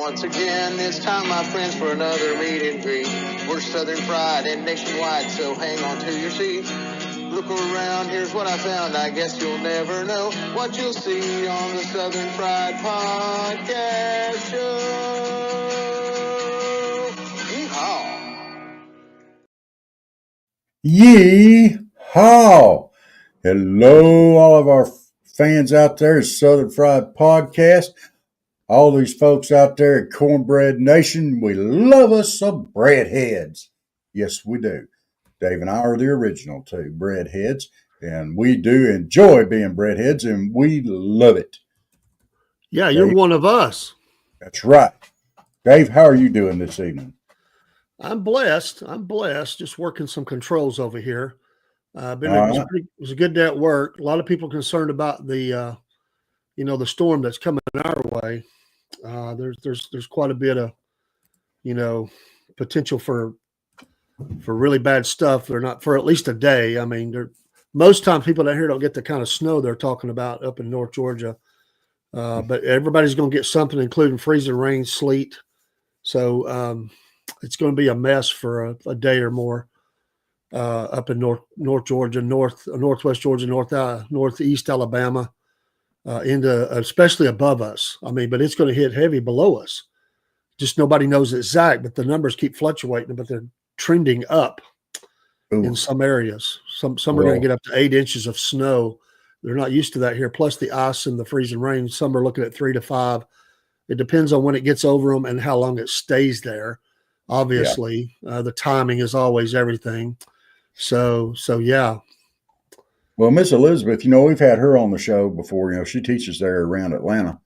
once again, it's time, my friends, for another meet and greet. We're Southern Fried and nationwide, so hang on to your seat. Look around, here's what I found. I guess you'll never know what you'll see on the Southern Fried Podcast Show. Yeehaw! Yeehaw! Hello, all of our fans out there at Southern Fried Podcast. All these folks out there at Cornbread Nation, we love us some breadheads. Yes, we do. Dave and I are the original two breadheads, and we do enjoy being breadheads, and we love it. Yeah, you're Dave, one of us. That's right. Dave, how are you doing this evening? I'm blessed. Just working some controls over here. It was a good day at work. A lot of people concerned about the storm that's coming our way. There's quite a bit of, potential for really bad stuff. They're not for at least a day. I mean, most times people down here don't get the kind of snow they're talking about up in North Georgia. But everybody's going to get something, including freezing rain, sleet. So it's going to be a mess for a day or more up in North Georgia, Northwest Georgia, Northeast Alabama. Into especially above us. I mean, but it's going to hit heavy below us. Just nobody knows exact, but the numbers keep fluctuating, but they're trending up in some areas. Some are going to get up to 8 inches of snow. They're not used to that here. Plus the ice and the freezing rain. Some are looking at 3 to 5. It depends on when it gets over them and how long it stays there. Obviously, the timing is always everything. So yeah. Well, Miss Elizabeth, we've had her on the show before. She teaches there around Atlanta.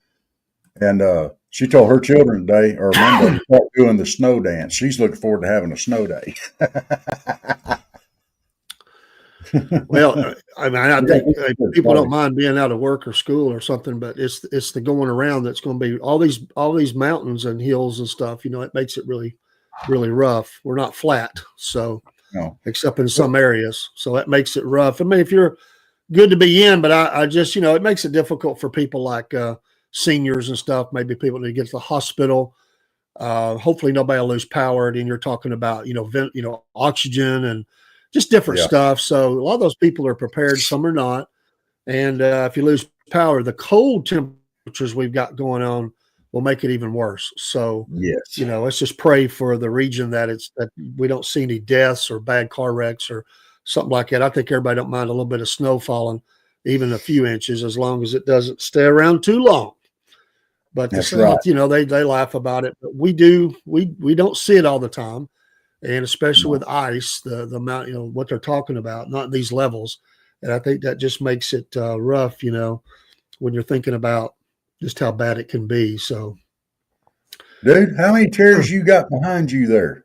And she told her children today or Monday to start doing the snow dance. She's looking forward to having a snow day. Well, I think people don't mind being out of work or school or something, but it's the going around that's going to be all these mountains and hills and stuff. It makes it really, really rough. We're not flat, so. No. Except in some areas. So that makes it rough. I mean, if you're good to be in, but I just, it makes it difficult for people like seniors and stuff. Maybe people need to get to the hospital. Hopefully nobody will lose power. And you're talking about, oxygen and just different stuff. So a lot of those people are prepared. Some are not. And if you lose power, the cold temperatures we've got going on will make it even worse. So, let's just pray for the region that we don't see any deaths or bad car wrecks or something like that. I think everybody don't mind a little bit of snow falling, even a few inches, as long as it doesn't stay around too long. But the South, they laugh about it, but we don't see it all the time. And especially with ice, the amount, what they're talking about, not these levels. And I think that just makes it rough, when you're thinking about just how bad it can be. So, dude, how many chairs you got behind you there?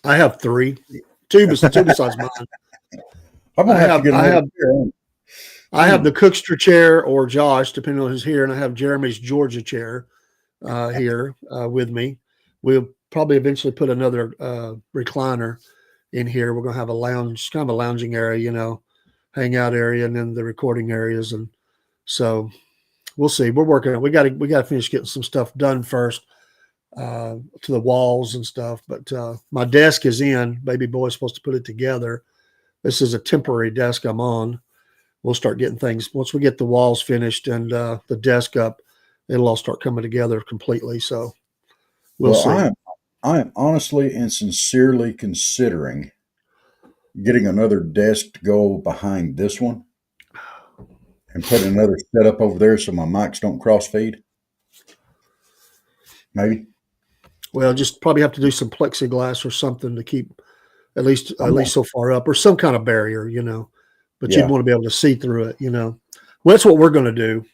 I have 3, two besides mine. I have the Cookster chair or Josh, depending on who's here, and I have Jeremy's Georgia chair here with me. We'll probably eventually put another recliner in here. We're going to have a lounge, kind of a lounging area, hangout area, and then the recording areas, and so. We'll see. We're working on it. We got to finish getting some stuff done first to the walls and stuff. But my desk is in. Baby boy's supposed to put it together. This is a temporary desk I'm on. We'll start getting things once we get the walls finished and the desk up. It'll all start coming together completely. So we'll see. I am honestly and sincerely considering getting another desk to go behind this one. And put another setup over there so my mics don't cross feed. Maybe. Well, just probably have to do some plexiglass or something to keep at least so far up, or some kind of barrier, But you'd want to be able to see through it, Well, that's what we're going to do.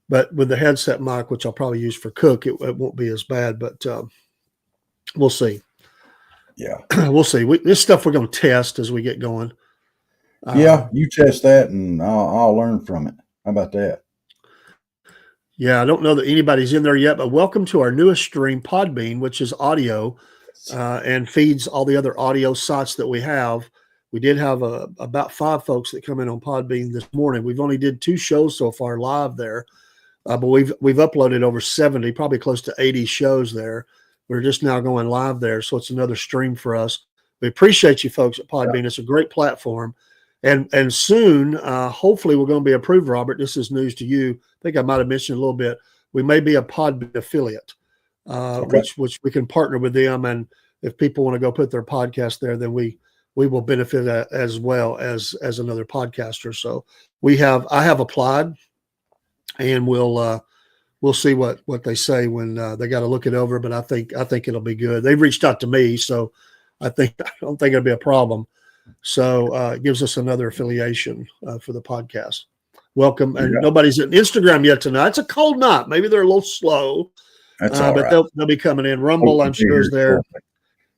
But with the headset mic, which I'll probably use for Cook, it won't be as bad. But we'll see. Yeah, we'll see. This stuff we're going to test as we get going. You test that and I'll learn from it. How about that? Yeah, I don't know that anybody's in there yet, but welcome to our newest stream, Podbean, which is audio and feeds all the other audio sites that we have. We did have about 5 folks that come in on Podbean this morning. We've only did 2 shows so far live there. But we've uploaded over 70, probably close to 80 shows there. We're just now going live there, so it's another stream for us. We appreciate you folks at Podbean. Yeah. It's a great platform. And soon, hopefully, we're going to be approved, Robert. This is news to you. I think I might have mentioned a little bit. We may be a Podbean affiliate, which we can partner with them. And if people want to go put their podcast there, then we will benefit as well as another podcaster. So I have applied, and we'll see what they say when they got to look it over. But I think it'll be good. They've reached out to me, so I don't think it'll be a problem. So it gives us another affiliation for the podcast. Welcome. And nobody's at Instagram yet tonight. It's a cold night. Maybe they're a little slow. That's all right. They'll be coming in. Rumble, I'm sure, is there.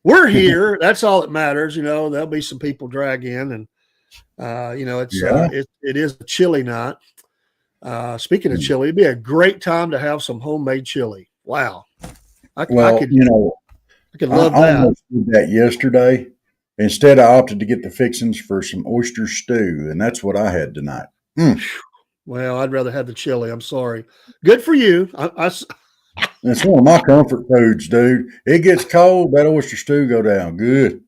We're here. That's all that matters. There'll be some people drag in, and it is a chilly night. Speaking of chili, it'd be a great time to have some homemade chili. Wow. I could love that. I almost did that yesterday. Instead, I opted to get the fixings for some oyster stew, and that's what I had tonight. Well, I'd rather have the chili. I'm sorry. Good for you. It's one of my comfort foods, dude. It gets cold, that oyster stew go down good.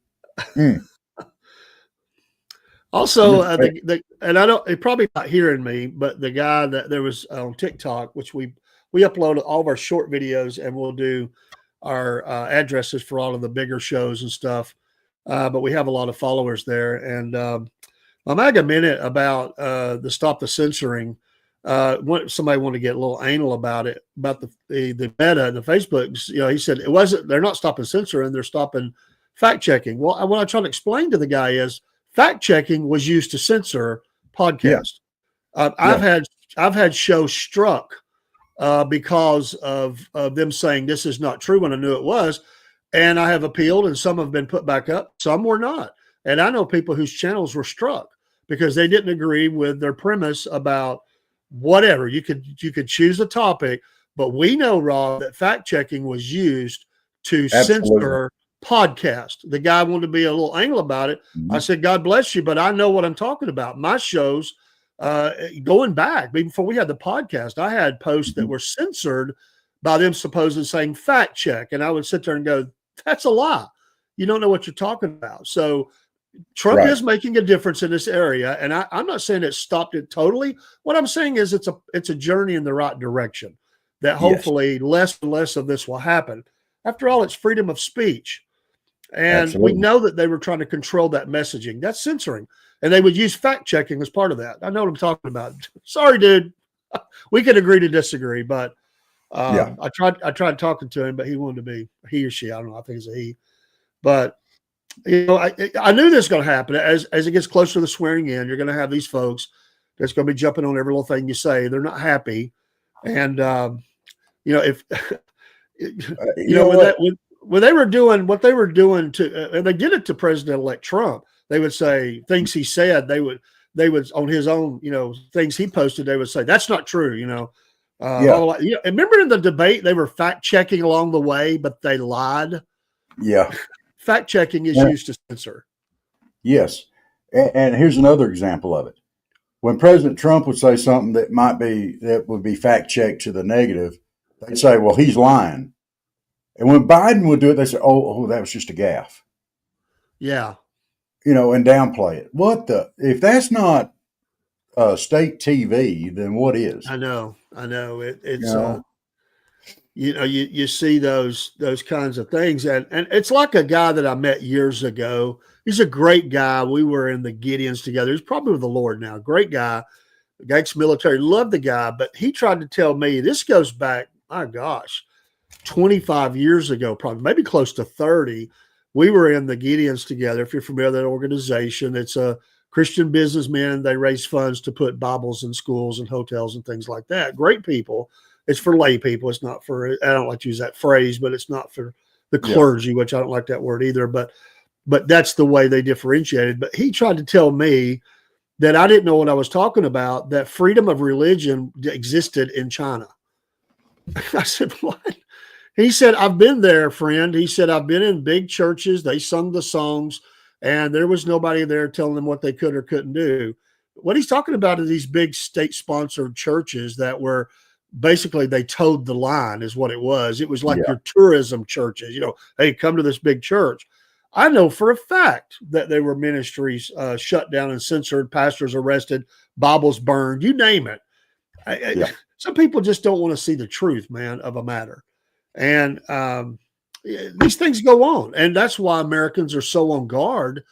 Also, and I don't, you're probably not hearing me, but the guy that there was on TikTok, which we upload all of our short videos, and we'll do our addresses for all of the bigger shows and stuff. But we have a lot of followers there. And my MAGA minute about the Stop the Censoring, somebody wanted to get a little anal about it, about the Meta and the Facebooks. He said they're not stopping censoring, they're stopping fact checking. Well, what I try to explain to the guy is fact checking was used to censor podcasts. Yeah. I've had shows struck because of them saying this is not true when I knew it was. And I have appealed, and some have been put back up. Some were not. And I know people whose channels were struck because they didn't agree with their premise about whatever. You could choose a topic, but we know, Rob, that fact checking was used to censor podcast. The guy wanted to be a little anal about it. Mm-hmm. I said, God bless you, but I know what I'm talking about. My shows, going back, before we had the podcast, I had posts that were censored by them supposedly saying fact check. And I would sit there and go, that's a lie. You don't know what you're talking about. So Trump is making a difference in this area. And I'm not saying it stopped it totally. What I'm saying is it's a journey in the right direction, that hopefully less and less of this will happen. After all, it's freedom of speech. And we know that they were trying to control that messaging. That's censoring. And they would use fact checking as part of that. I know what I'm talking about. Sorry, dude. We could agree to disagree, but I tried talking to him, but he wanted to be he or she. I don't know. I think it's a he. But I knew this was going to happen. As it gets closer to the swearing in, you're going to have these folks that's going to be jumping on every little thing you say. They're not happy, and if when they were doing what they were doing to, and they did it to President-elect Trump, they would say things he said. They would on his own, things he posted. They would say that's not true. Remember in the debate, they were fact checking along the way, but they lied. Yeah. Fact checking is used to censor. Yes. And here's another example of it. When President Trump would say something that would be fact checked to the negative, they'd say, well, he's lying. And when Biden would do it, they say, oh, that was just a gaffe. Yeah. And downplay it. If that's not state TV, then what is? I know. It's you see those kinds of things, and it's like a guy that I met years ago. He's a great guy. We were in the Gideons together. He's probably with the Lord now. Great guy, ex-military. Love the guy, but he tried to tell me, this goes back, my gosh, 25 years ago, probably maybe close to 30. We were in the Gideons together. If you're familiar with that organization, it's a Christian businessmen. They raise funds to put Bibles in schools and hotels and things like that. Great people. It's for lay people. It's not for, I don't like to use that phrase, but it's not for the clergy, which I don't like that word either. But that's the way they differentiated. But he tried to tell me that I didn't know what I was talking about, that freedom of religion existed in China. I said, what? He said, I've been there, friend. He said, I've been in big churches. They sung the songs, and there was nobody there telling them what they could or couldn't do. What he's talking about is these big state-sponsored churches that were basically they towed the line is what it was. It was like Yeah. your tourism churches, hey, come to this big church. I know for a fact that there were ministries shut down and censored, pastors arrested, Bibles burned, you name it. Yeah. Some people just don't want to see the truth, man, of a matter. And these things go on. And that's why Americans are so on guard.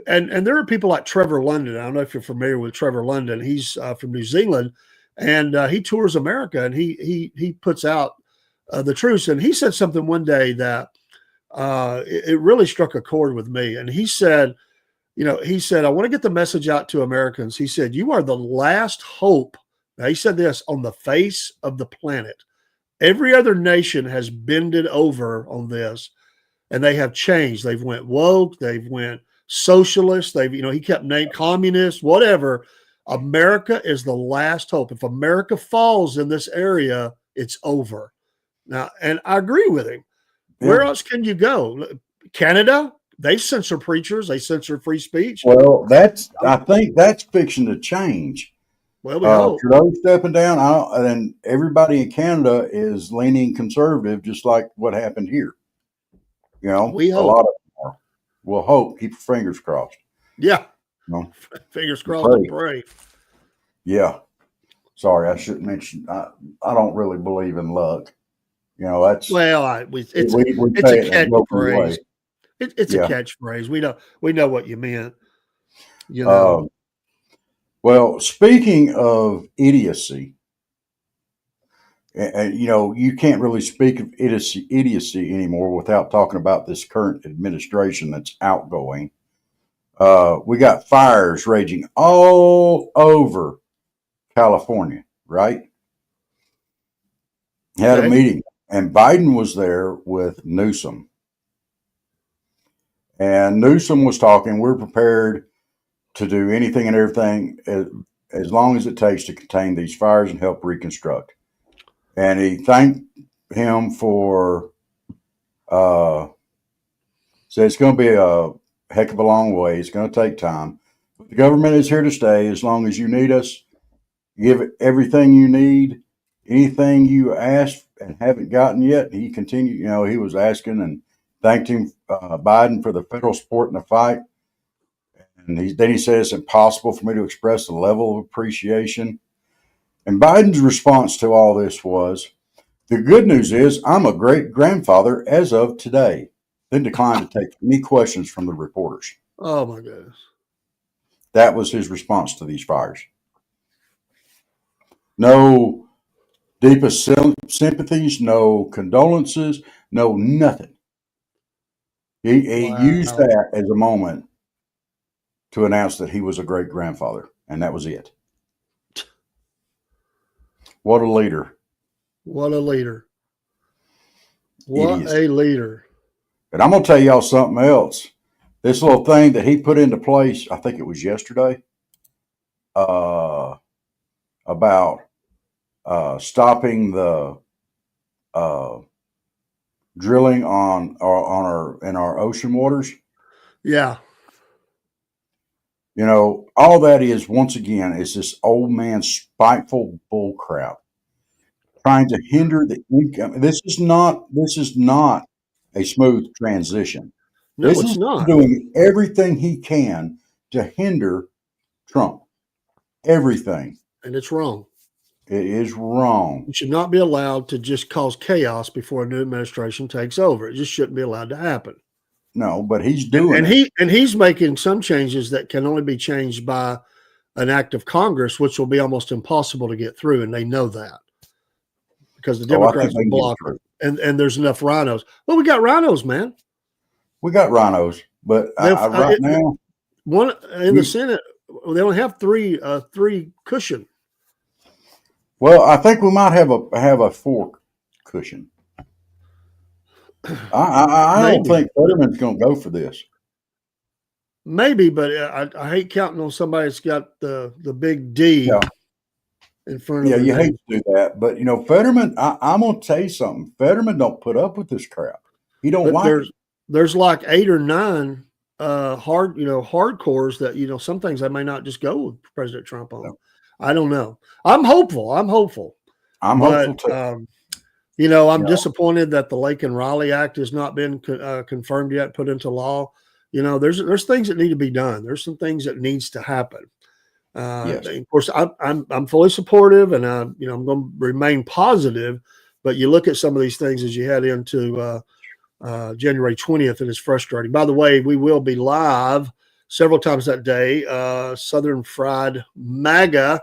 And there are people like Trevor London. I don't know if you're familiar with Trevor London. He's from New Zealand, and he tours America, and he puts out the truth. And he said something one day that it really struck a chord with me. And he said, I want to get the message out to Americans. He said, you are the last hope. Now, he said this, on the face of the planet. Every other nation has bended over on this, and they have changed. They've went woke. They've went socialist. He kept naming communist, whatever. America is the last hope. If America falls in this area, it's over. Now, and I agree with him. Yeah. Where else can you go? Canada, they censor preachers. They censor free speech. Well, I think that's fixing to change. Well, we hope. Trudeau's stepping down, and everybody in Canada is leaning conservative, just like what happened here. We hope. A lot of them are. We'll hope. Keep your fingers crossed. Yeah. Fingers crossed and pray. Yeah. Sorry, I shouldn't mention. I don't really believe in luck. That's it's a catchphrase. It's a catchphrase. We know what you meant. Well, speaking of idiocy, you can't really speak of idiocy anymore without talking about this current administration that's outgoing. We got fires raging all over California, right? Had a meeting, and Biden was there with Newsom. And Newsom was talking, we're prepared to do anything and everything as long as it takes to contain these fires and help reconstruct. And he thanked him for, said it's going to be a heck of a long way. It's going to take time. But the government is here to stay as long as you need us. Give it everything you need, anything you asked and haven't gotten yet. He continued, he was asking and thanked him, Biden, for the federal support in the fight. And then he said it's impossible for me to express the level of appreciation. And Biden's response to all this was, the good news is I'm a great grandfather as of today. Then declined to take any questions from the reporters. Oh, my goodness. That was his response to these fires. No deepest sympathies, no condolences, no nothing. He used that as a moment to announce that he was a great grandfather, and that was it. What a leader. What a leader. What a leader. And I'm going to tell y'all something else. This little thing that he put into place, I think it was yesterday, about stopping the drilling in our ocean waters. Yeah. All that is, once again, is this old man spiteful bull crap trying to hinder the income. This is not a smooth transition. No, it's not. Doing everything he can to hinder Trump. Everything. And it's wrong. It is wrong. You should not be allowed to just cause chaos before a new administration takes over. It just shouldn't be allowed to happen. No, but he's doing it. And he's making some changes that can only be changed by an act of Congress, which will be almost impossible to get through, and they know that. Because the Democrats will block it. And there's enough rhinos. Well, we got rhinos, man. We got rhinos, but right now, one in the Senate, they only have three cushion. Well, I think we might have a 4 cushion. I don't think Fetterman's going to go for this. Maybe, but I hate counting on somebody that's got the big D in front of them. Yeah, you hate to do that, but Fetterman. I'm going to tell you something. Fetterman don't put up with this crap. He don't like it. There's like 8 or 9 hardcores that some things I may not just go with President Trump on. No. I don't know. I'm hopeful. I'm hopeful too. I'm disappointed that the Lake and Raleigh Act has not been confirmed yet, put into law. There's things that need to be done. There's some things that needs to happen. Yes. Of course, I'm fully supportive, and I'm going to remain positive. But you look at some of these things as you head into January 20th, and it's frustrating. By the way, we will be live several times that day, Southern Fried MAGA,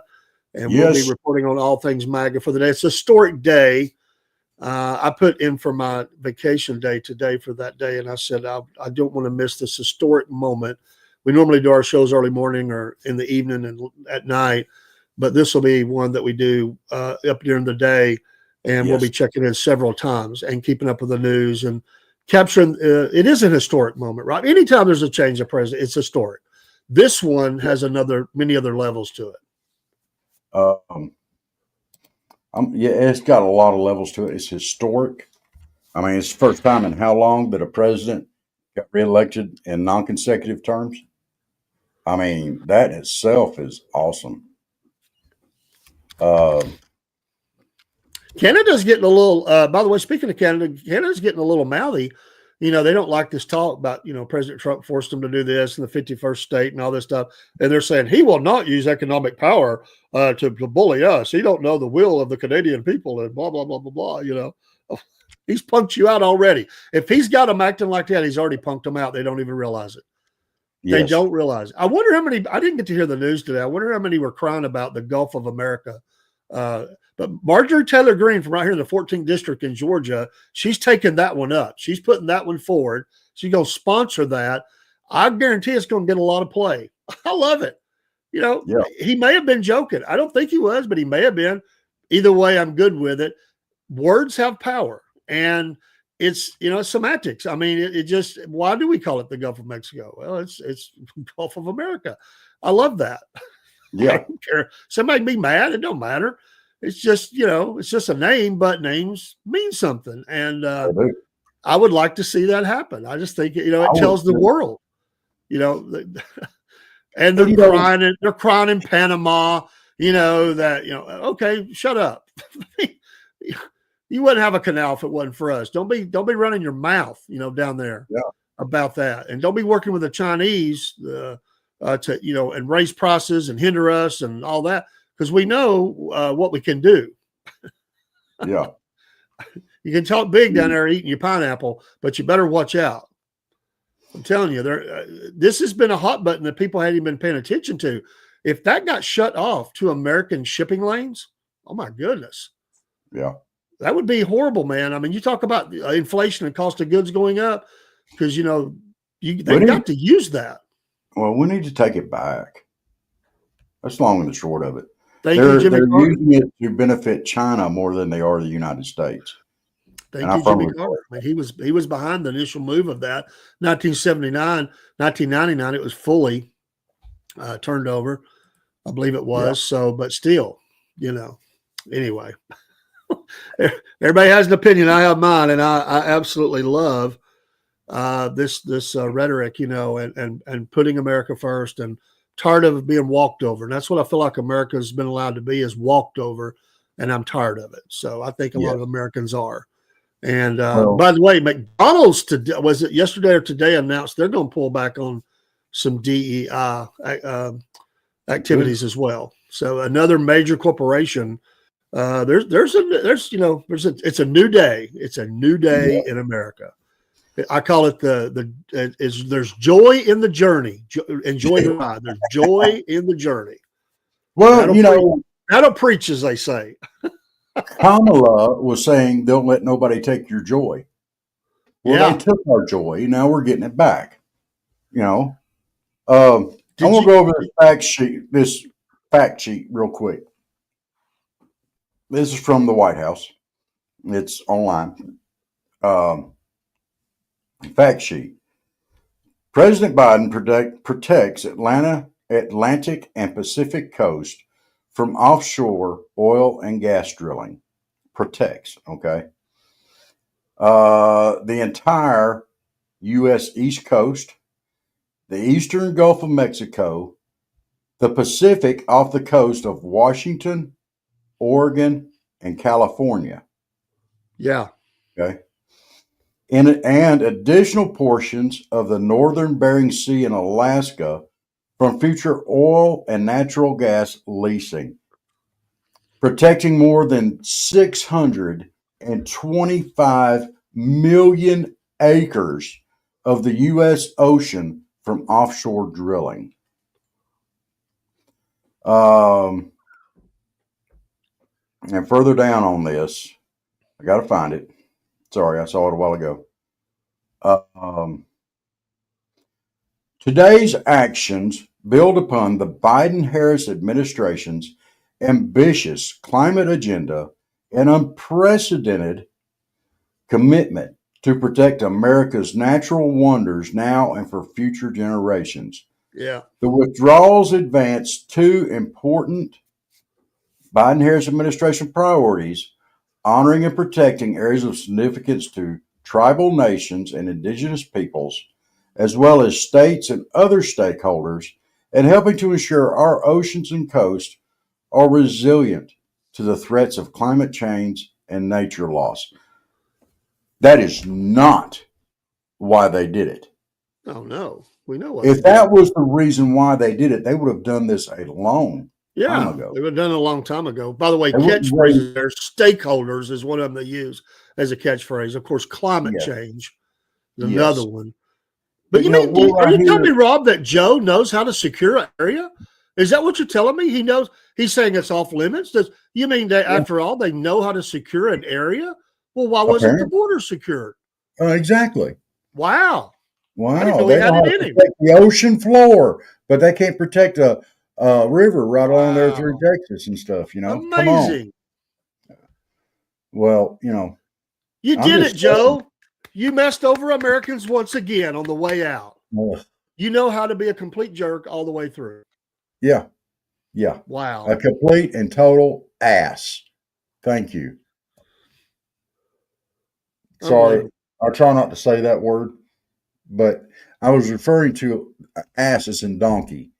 and we'll be reporting on all things MAGA for the day. It's a historic day. I put in for my vacation day today for that day, and I said I don't want to miss this historic moment. We normally do our shows early morning or in the evening and at night, but this will be one that we do up during the day, and we'll be checking in several times and keeping up with the news and capturing. It is an historic moment, right? Anytime there's a change of president, it's historic. This one has many other levels to it. It's got a lot of levels to it. It's historic. I mean, it's the first time in how long that a president got reelected in non-consecutive terms. I mean, that itself is awesome. Canada's getting a little, by the way, speaking of Canada, Canada's getting a little mouthy. They don't like this talk about, President Trump forced them to do this in the 51st state and all this stuff. And they're saying he will not use economic power to bully us. He don't know the will of the Canadian people and blah, blah, blah, blah, blah, He's punked you out already. If he's got them acting like that, he's already punked them out. They don't even realize it. They don't realize it. I wonder how many, I didn't get to hear the news today. I wonder how many were crying about the Gulf of America. But Marjorie Taylor Greene from right here in the 14th district in Georgia, she's taking that one up. She's putting that one forward. She's going to sponsor that. I guarantee it's going to get a lot of play. I love it. He may have been joking. I don't think he was, but he may have been. Either way, I'm good with it. Words have power, and it's semantics. I mean, it just, why do we call it the Gulf of Mexico? Well, it's Gulf of America. I love that. Yeah. I don't care. Somebody be mad. It don't matter. It's just, it's just a name, but names mean something. And I would like to see that happen. I just think, it tells the world, and they're crying in Panama, okay, shut up. You wouldn't have a canal if it wasn't for us. Don't be running your mouth, down there about that. And don't be working with the Chinese to, and raise prices and hinder us and all that. Because we know what we can do. Yeah. You can talk big down there eating your pineapple, but you better watch out. I'm telling you, this has been a hot button that people hadn't even been paying attention to. If that got shut off to American shipping lanes, oh my goodness. Yeah. That would be horrible, man. I mean, you talk about inflation and cost of goods going up because, they've got to use that. Well, we need to take it back. That's long and the short of it. They're using it to benefit China more than they are the United States. Thank you, Jimmy Carter. I mean, he was behind the initial move of that. 1999, it was fully turned over. I believe it was. Yeah. So, but still, anyway, everybody has an opinion. I have mine, and I absolutely love this rhetoric, and putting America first, and tired of being walked over. And that's what I feel like America has been allowed to be, is walked over, and I'm tired of it. So I think a lot of Americans are. And by the way, McDonald's today, was it yesterday or today, announced they're going to pull back on some DEI activities as well. So another major corporation. It's a new day. It's a new day in America. I call it there's joy in the journey. Enjoy the ride. There's joy in the journey. Well, that'll preach, as they say. Kamala was saying, "Don't let nobody take your joy." Well, they took our joy. Now we're getting it back. I want to go over this fact sheet real quick. This is from the White House. It's online. Fact sheet. President Biden protects Atlantic and Pacific coast from offshore oil and gas drilling. Protects, okay? The entire U.S. East Coast, the Eastern Gulf of Mexico, the Pacific off the coast of Washington, Oregon, and California. Yeah. Okay. And additional portions of the northern Bering Sea in Alaska from future oil and natural gas leasing, protecting more than 625 million acres of the U.S. ocean from offshore drilling. And further down on this, I got to find it. Sorry, I saw it a while ago. Today's actions build upon the Biden-Harris administration's ambitious climate agenda and unprecedented commitment to protect America's natural wonders now and for future generations. Yeah. The withdrawals advance two important Biden-Harris administration priorities, honoring and protecting areas of significance to tribal nations and indigenous peoples, as well as states and other stakeholders, and helping to ensure our oceans and coasts are resilient to the threats of climate change and nature loss. That is not why they did it. Oh, no. We know what If that was the reason why they did it, they would have done this a long time ago. They would have done it a long time ago. By the way, They wouldn't catchphrases there, stakeholders is one of them they use as a catchphrase. Of course, climate change is another one. But you mean, are you telling me, Rob, that Joe knows how to secure an area? Is that what you're telling me? He knows. He's saying it's off limits. You mean that after all, they know how to secure an area? Well, why wasn't the border secured? Exactly. Wow. Wow. I didn't know they he had know it how in to him. protect the ocean floor, but they can't protect a river right along there through Texas and stuff, you know. Amazing. Come on. Well, you know. You did it, Joe. You messed over Americans once again on the way out. You know how to be a complete jerk all the way through. Yeah. Yeah. Wow. A complete and total ass. Thank you. Sorry. I try not to say that word, but I was referring to asses and donkey.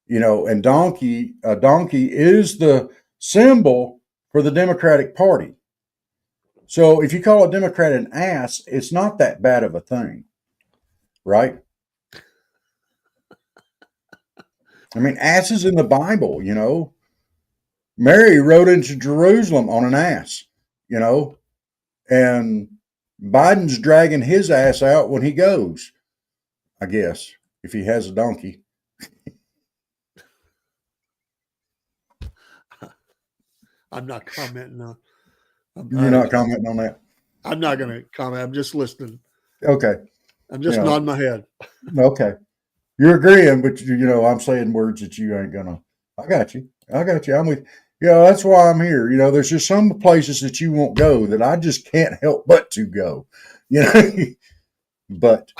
You know, and a donkey is the symbol for the Democratic Party. So if you call a Democrat an ass, it's not that bad of a thing, right? I mean, ass is in the Bible, you know. Mary rode into Jerusalem on an ass, you know, and Biden's dragging his ass out when he goes, I guess, if he has a donkey. I'm not commenting on. You're not commenting on that? I'm not going to comment. I'm just listening. Okay. I'm just nodding my head. Okay. You're agreeing, but, you know, I'm saying words that you ain't going to. I got you. I'm with you. Know, that's why I'm here. You know, there's just some places that you won't go that I just can't help but to go. You know, but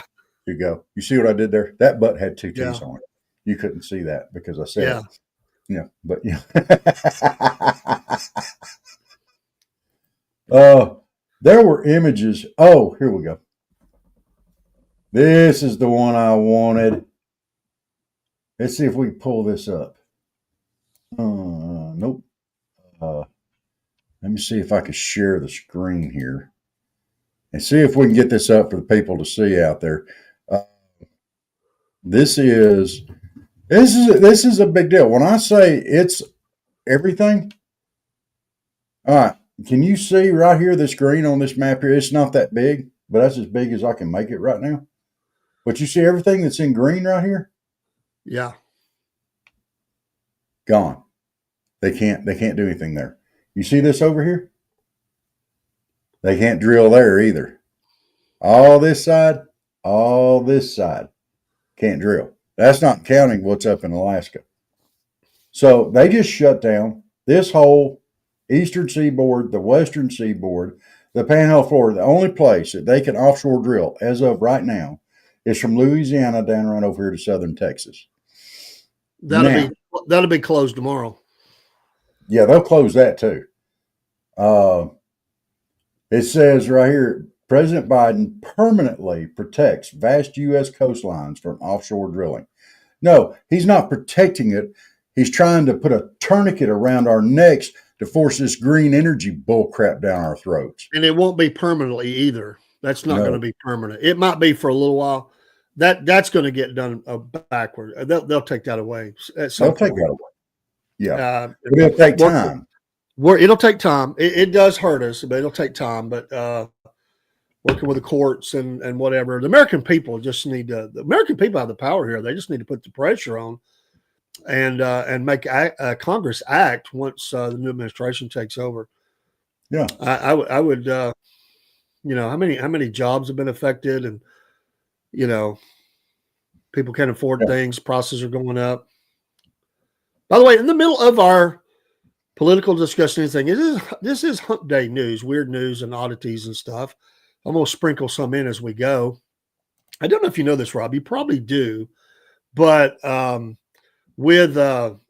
to go. You see what I did there? That butt had two T's on it. You couldn't see that because I said it. Yeah, but yeah. There were images. Oh, here we go. This is the one I wanted. Let's see if we can pull this up. Nope. Let me see if I can share the screen here and see if we can get this up for the people to see out there. This is a big deal. When I say it's everything, all right. Can you see right here this green on this map here? It's not that big, but that's as big as I can make it right now. But you see everything that's in green right here? Yeah. Gone. They can't do anything there. You see this over here? They can't drill there either. All this side, can't drill. That's not counting what's up in Alaska. So they just shut down this whole eastern seaboard, the western seaboard, the Panhandle, Florida. The only place that they can offshore drill as of right now is from Louisiana down around over here to southern Texas. That'll be closed tomorrow. Yeah, they'll close that too. It says right here, President Biden permanently protects vast U.S. coastlines from offshore drilling. No, he's not protecting it. He's trying to put a tourniquet around our necks to force this green energy bull crap down our throats. And it won't be permanently either. That's not going to be permanent. It might be for a little while. That's going to get done backward. They'll take that away at some point. They'll take that away. Yeah, but it'll take time. It'll take time. It does hurt us, but it'll take time. But working with the courts and whatever, the American people just need to. The American people have the power here. They just need to put the pressure on and make Congress act once the new administration takes over. Yeah, I would. How many jobs have been affected, and people can't afford things. Prices are going up. By the way, in the middle of our political discussion, this is Humpday news, weird news and oddities and stuff. I'm going to sprinkle some in as we go. I don't know if you know this, Rob. You probably do, but with the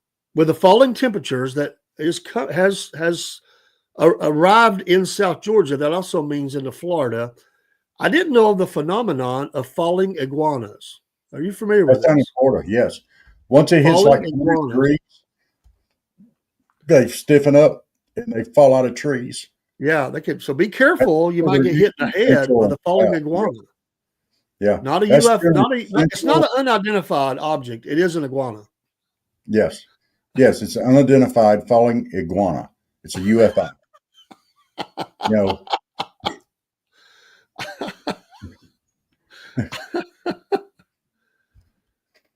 falling temperatures that has arrived in South Georgia, that also means into Florida. I didn't know of the phenomenon of falling iguanas. Are you familiar with this? That's Florida, yes. Once it hits like 100 degrees, they stiffen up and they fall out of trees. Yeah, they can. So be careful. You might get hit in the head with a falling iguana. Yeah. Not a UFO. It's not an unidentified object. It is an iguana. Yes. Yes, it's an unidentified falling iguana. It's a UFO. It's a UFO.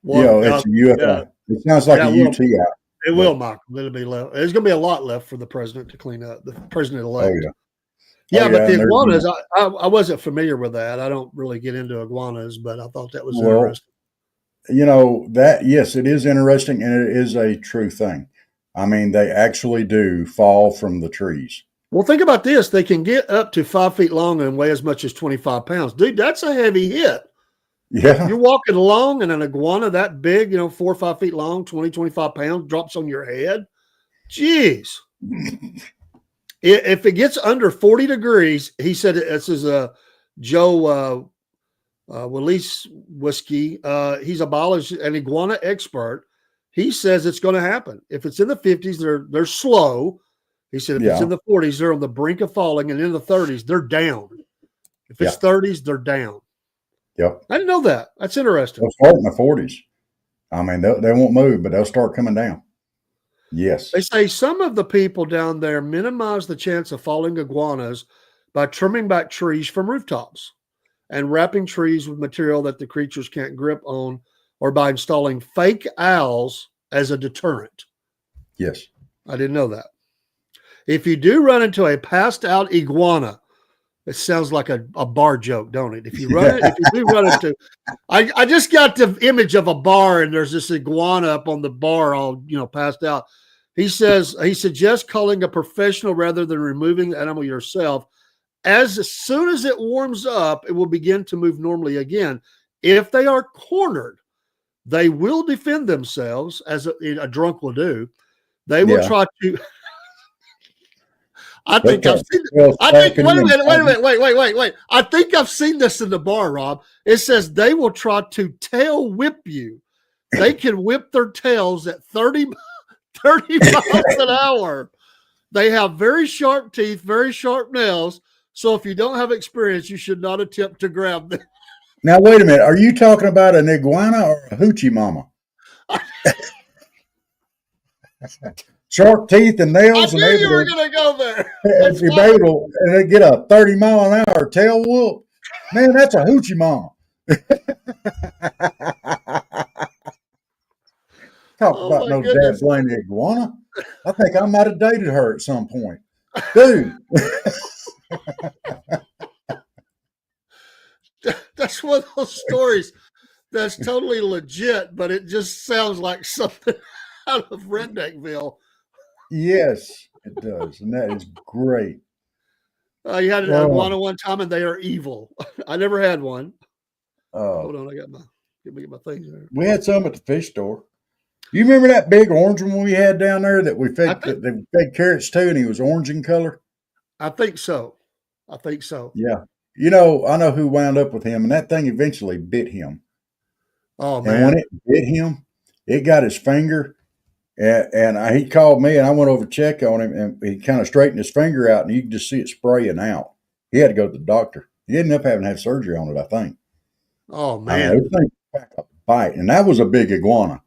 Yeah. It sounds like a UTI. It will, Michael. It'll be left. There's going to be a lot left for the president to clean up. The president-elect. Oh, yeah. But the iguanas, I wasn't familiar with that. I don't really get into iguanas, but I thought that was interesting. Yes, it is interesting, and it is a true thing. I mean, they actually do fall from the trees. Well, think about this. They can get up to 5 feet long and weigh as much as 25 pounds. Dude, that's a heavy hit. Yeah. You're walking along and an iguana that big, 4 or 5 feet long, 20, 25 pounds drops on your head. Jeez. If it gets under 40 degrees, he said, this is Joe Willis Whiskey. He's an iguana expert. He says it's going to happen. If it's in the 50s, they're slow. He said if it's in the 40s, they're on the brink of falling, and in the 30s, they're down. If it's 30s, they're down. Yep. I didn't know that. That's interesting. They'll start in the 40s. I mean, they won't move, but they'll start coming down. Yes. They say some of the people down there minimize the chance of falling iguanas by trimming back trees from rooftops and wrapping trees with material that the creatures can't grip on, or by installing fake owls as a deterrent. Yes. I didn't know that. If you do run into a passed out iguana, it sounds like a bar joke, don't it? If you do run into, I just got the image of a bar and there's this iguana up on the bar, all passed out. He suggests calling a professional rather than removing the animal yourself. As soon as it warms up, it will begin to move normally again. If they are cornered, they will defend themselves, as a drunk will do. They will try to. I think I've seen this. Wait a minute. I think I've seen this in the bar, Rob. It says they will try to tail whip you. They can whip their tails at 30 miles an hour. They have very sharp teeth, very sharp nails. So if you don't have experience, you should not attempt to grab them. Now, wait a minute. Are you talking about an iguana or a hoochie mama? Sharp teeth and nails. I knew you were going to go there. If you're able and they get a 30-mile-an-hour tail whoop, man, that's a hoochie mama. Talk about no dad blame iguana. I think I might have dated her at some point. Dude. That's one of those stories that's totally legit, but it just sounds like something out of Redneckville. Yes, it does. And that is great. You had an iguana one time and they are evil. I never had one. Hold on, get me my things there. We had some at the fish store. You remember that big orange one we had down there that we fed carrots to, and he was orange in color? I think so. Yeah. I know who wound up with him, and that thing eventually bit him. Oh, man. And when it bit him, it got his finger, And he called me, and I went over to check on him, and he kind of straightened his finger out, and you could just see it spraying out. He had to go to the doctor. He ended up having to have surgery on it, I think. Oh, I mean, man. this thing packed a bite, and that was a big iguana.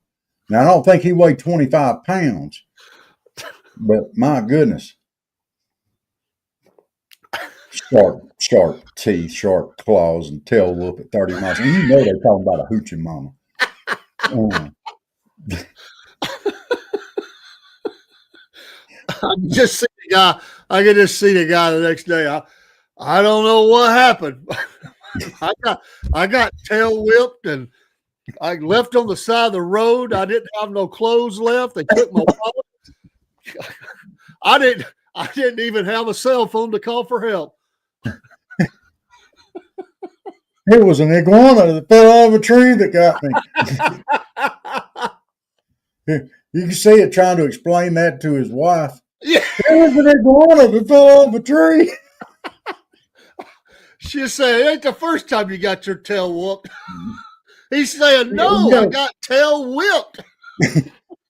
Now, I don't think he weighed 25 pounds, but my goodness. Sharp teeth, sharp claws, and tail whoop at 30 miles. And you know they're talking about a hoochie mama. I could just see the guy the next day. I don't know what happened. I got tail whipped and I left on the side of the road. I didn't have no clothes left. They took my wallet. I didn't even have a cell phone to call for help. It was an iguana that fell out of a tree that got me. You can see it trying to explain that to his wife. Yeah. It was an iguana that fell out of a tree. She's saying, it ain't the first time you got your tail whooped. He's saying, no, I got tail whipped.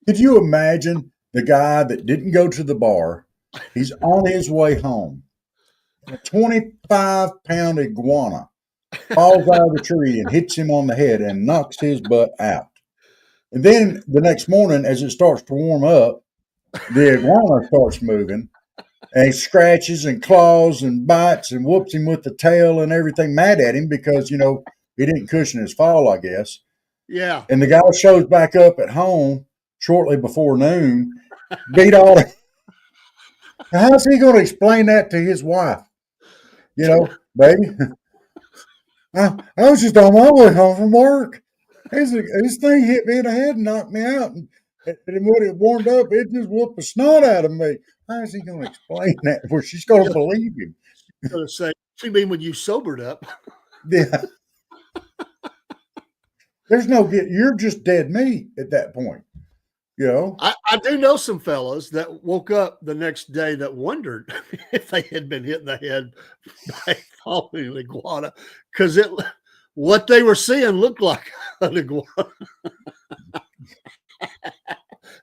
Could you imagine the guy that didn't go to the bar? He's on his way home. A 25-pound iguana falls out of the tree and hits him on the head and knocks his butt out. And then the next morning, as it starts to warm up, the iguana starts moving and he scratches and claws and bites and whoops him with the tail and everything, mad at him because, he didn't cushion his fall, I guess. Yeah. And the guy shows back up at home shortly before noon, beat all the. How's he going to explain that to his wife? Baby, I was just on my way home from work. This thing hit me in the head and knocked me out. And when it warmed up, it just whooped the snot out of me. How is he going to explain that? Well, she's going to believe him. I'm going to say, you mean when you sobered up? Yeah. There's no get. You're just dead meat at that point. I do know some fellas that woke up the next day that wondered if they had been hit in the head by falling an iguana because what they were seeing looked like an iguana.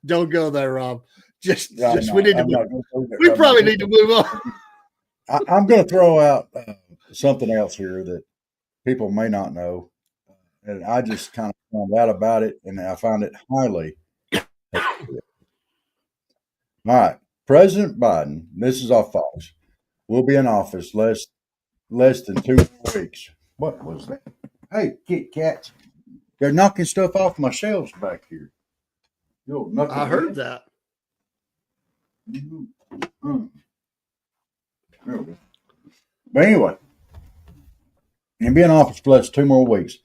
Don't go there, Rob. We probably need to move on. I'm going to throw out something else here that people may not know, and I just kind of found out about it, and I found it highly. All right, President Biden, this is off Fox, will be in office less than 2 weeks. What was that? Hey, Kit Kats, they're knocking stuff off my shelves back here. I heard that. Mm-hmm. But anyway, he'll be in office for less than 2 more weeks.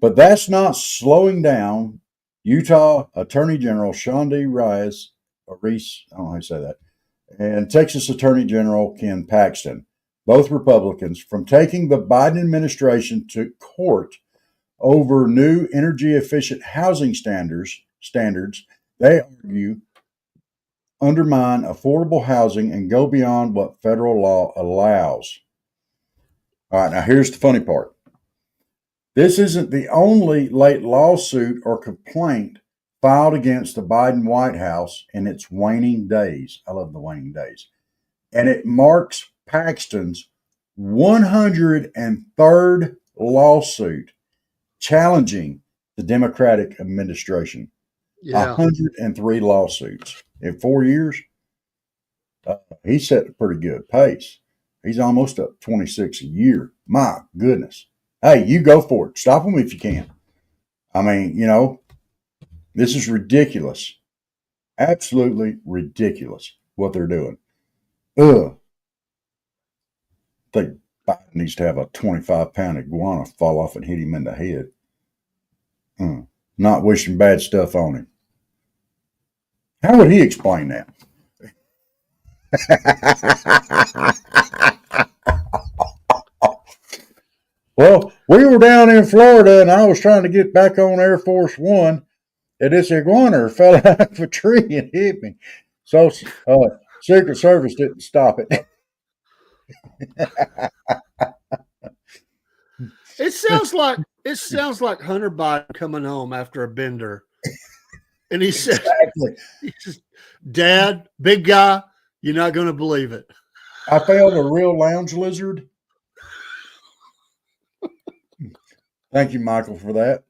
But that's not slowing down Utah Attorney General Shonda Reese, I don't know how you say that, and Texas Attorney General Ken Paxton, both Republicans, from taking the Biden administration to court over new energy-efficient housing standards. They argue undermine affordable housing and go beyond what federal law allows. All right, now here's the funny part. This isn't the only late lawsuit or complaint filed against the Biden White House in its waning days. I love the waning days. And it marks Paxton's 103rd lawsuit challenging the Democratic administration. Yeah. 103 lawsuits in 4 years. He's set a pretty good pace. He's almost up 26 a year. My goodness. Hey, you go for it. Stop them if you can. I mean, this is ridiculous. Absolutely ridiculous what they're doing. I think Biden needs to have a 25-pound iguana fall off and hit him in the head. Not wishing bad stuff on him. How would he explain that? Well, we were down in Florida, and I was trying to get back on Air Force One, and this iguana fell out of a tree and hit me. So, Secret Service didn't stop it. It sounds like Hunter Biden coming home after a bender And he said, Exactly. Dad, big guy, you're not going to believe it. I found a real lounge lizard. Thank you, Michael, for that.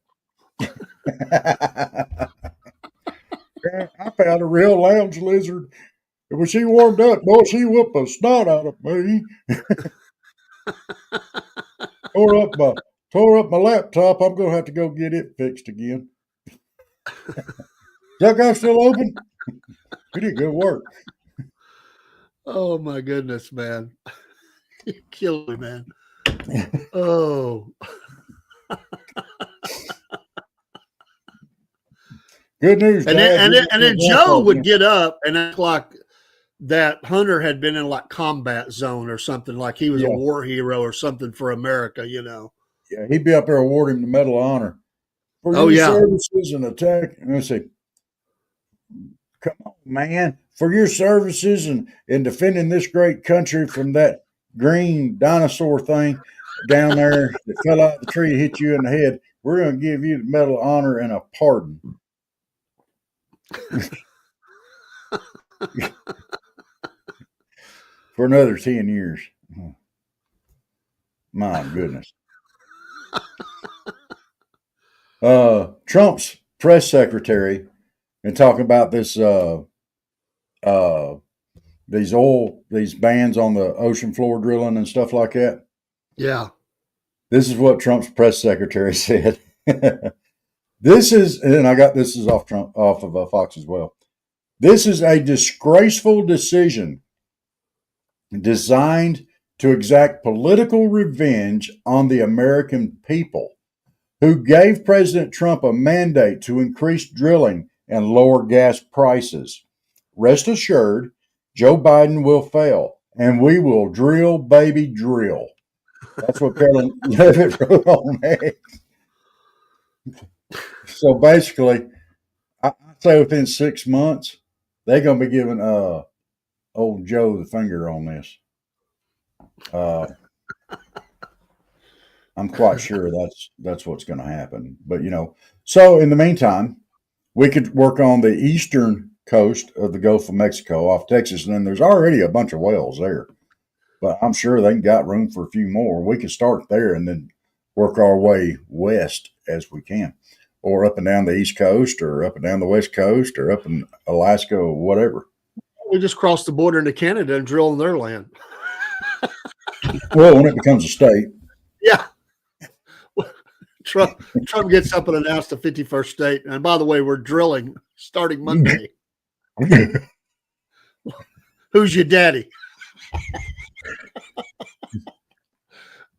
I found a real lounge lizard. And when she warmed up, boy, she whooped the snot out of me. tore up my laptop. I'm going to have to go get it fixed again. Is that guy still open? He did good work. Oh, my goodness, man. You killed me, man. Oh. Good news, and then Joe would get up and act like that Hunter had been in like combat zone or something, like he was a war hero or something for America, you know. Yeah, he'd be up there awarding the Medal of Honor for your services and attack. And I say, come on, man, for your services and in defending this great country from that green dinosaur thing down there that fell out of the tree, hit you in the head. We're going to give you the Medal of Honor and a pardon. For another 10 years. My goodness. Trump's press secretary and talking about this these bans on the ocean floor drilling and stuff like that. Yeah. This is what Trump's press secretary said. This is, and I got this is off of Fox as well. This is a disgraceful decision designed to exact political revenge on the American people who gave President Trump a mandate to increase drilling and lower gas prices. Rest assured, Joe Biden will fail, and we will drill, baby, drill. That's what Carolyn Levitt wrote on there. So basically, I say within 6 months, they're going to be giving old Joe the finger on this. I'm quite sure that's what's going to happen. But, so in the meantime, we could work on the eastern coast of the Gulf of Mexico off Texas, and then there's already a bunch of wells there. But I'm sure they got room for a few more. We could start there and then work our way west as we can, or up and down the East Coast, or up and down the West Coast, or up in Alaska, or whatever. We just cross the border into Canada and drill on their land. Well, when it becomes a state. Yeah. Trump gets up and announced the 51st state. And by the way, we're drilling starting Monday. Who's your daddy?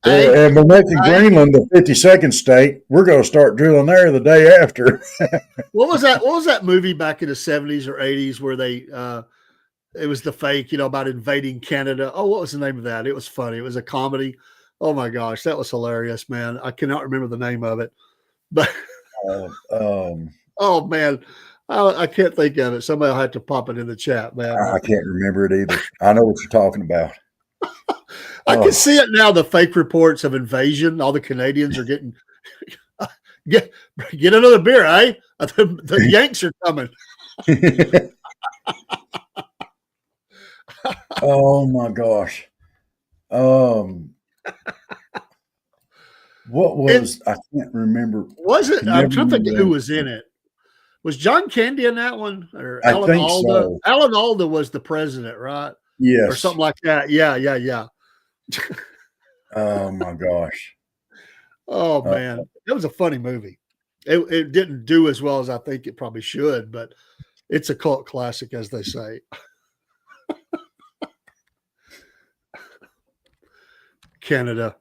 And we're making Greenland the 52nd state. We're going to start drilling there the day after. What was that movie back in the 70s or 80s where they it was the fake, about invading Canada? Oh, what was the name of that? It was funny. It was a comedy. Oh my gosh, that was hilarious, man. I cannot remember the name of it. But oh man, I can't think of it. Somebody will have to pop it in the chat, man. I can't remember it either. I know what you're talking about. I can see it now. The fake reports of invasion. All the Canadians are getting get another beer, eh? The Yanks are coming. Oh my gosh. What was I can't remember. Was it? I'm trying to think who was in it. Was John Candy in that one? Or I Alan think Alda? so. Alan Alda was the president, right? Yes. Or something like that. Yeah. Oh my gosh. Oh man. It was a funny movie. It didn't do as well as I think it probably should, but it's a cult classic, as they say. Canada.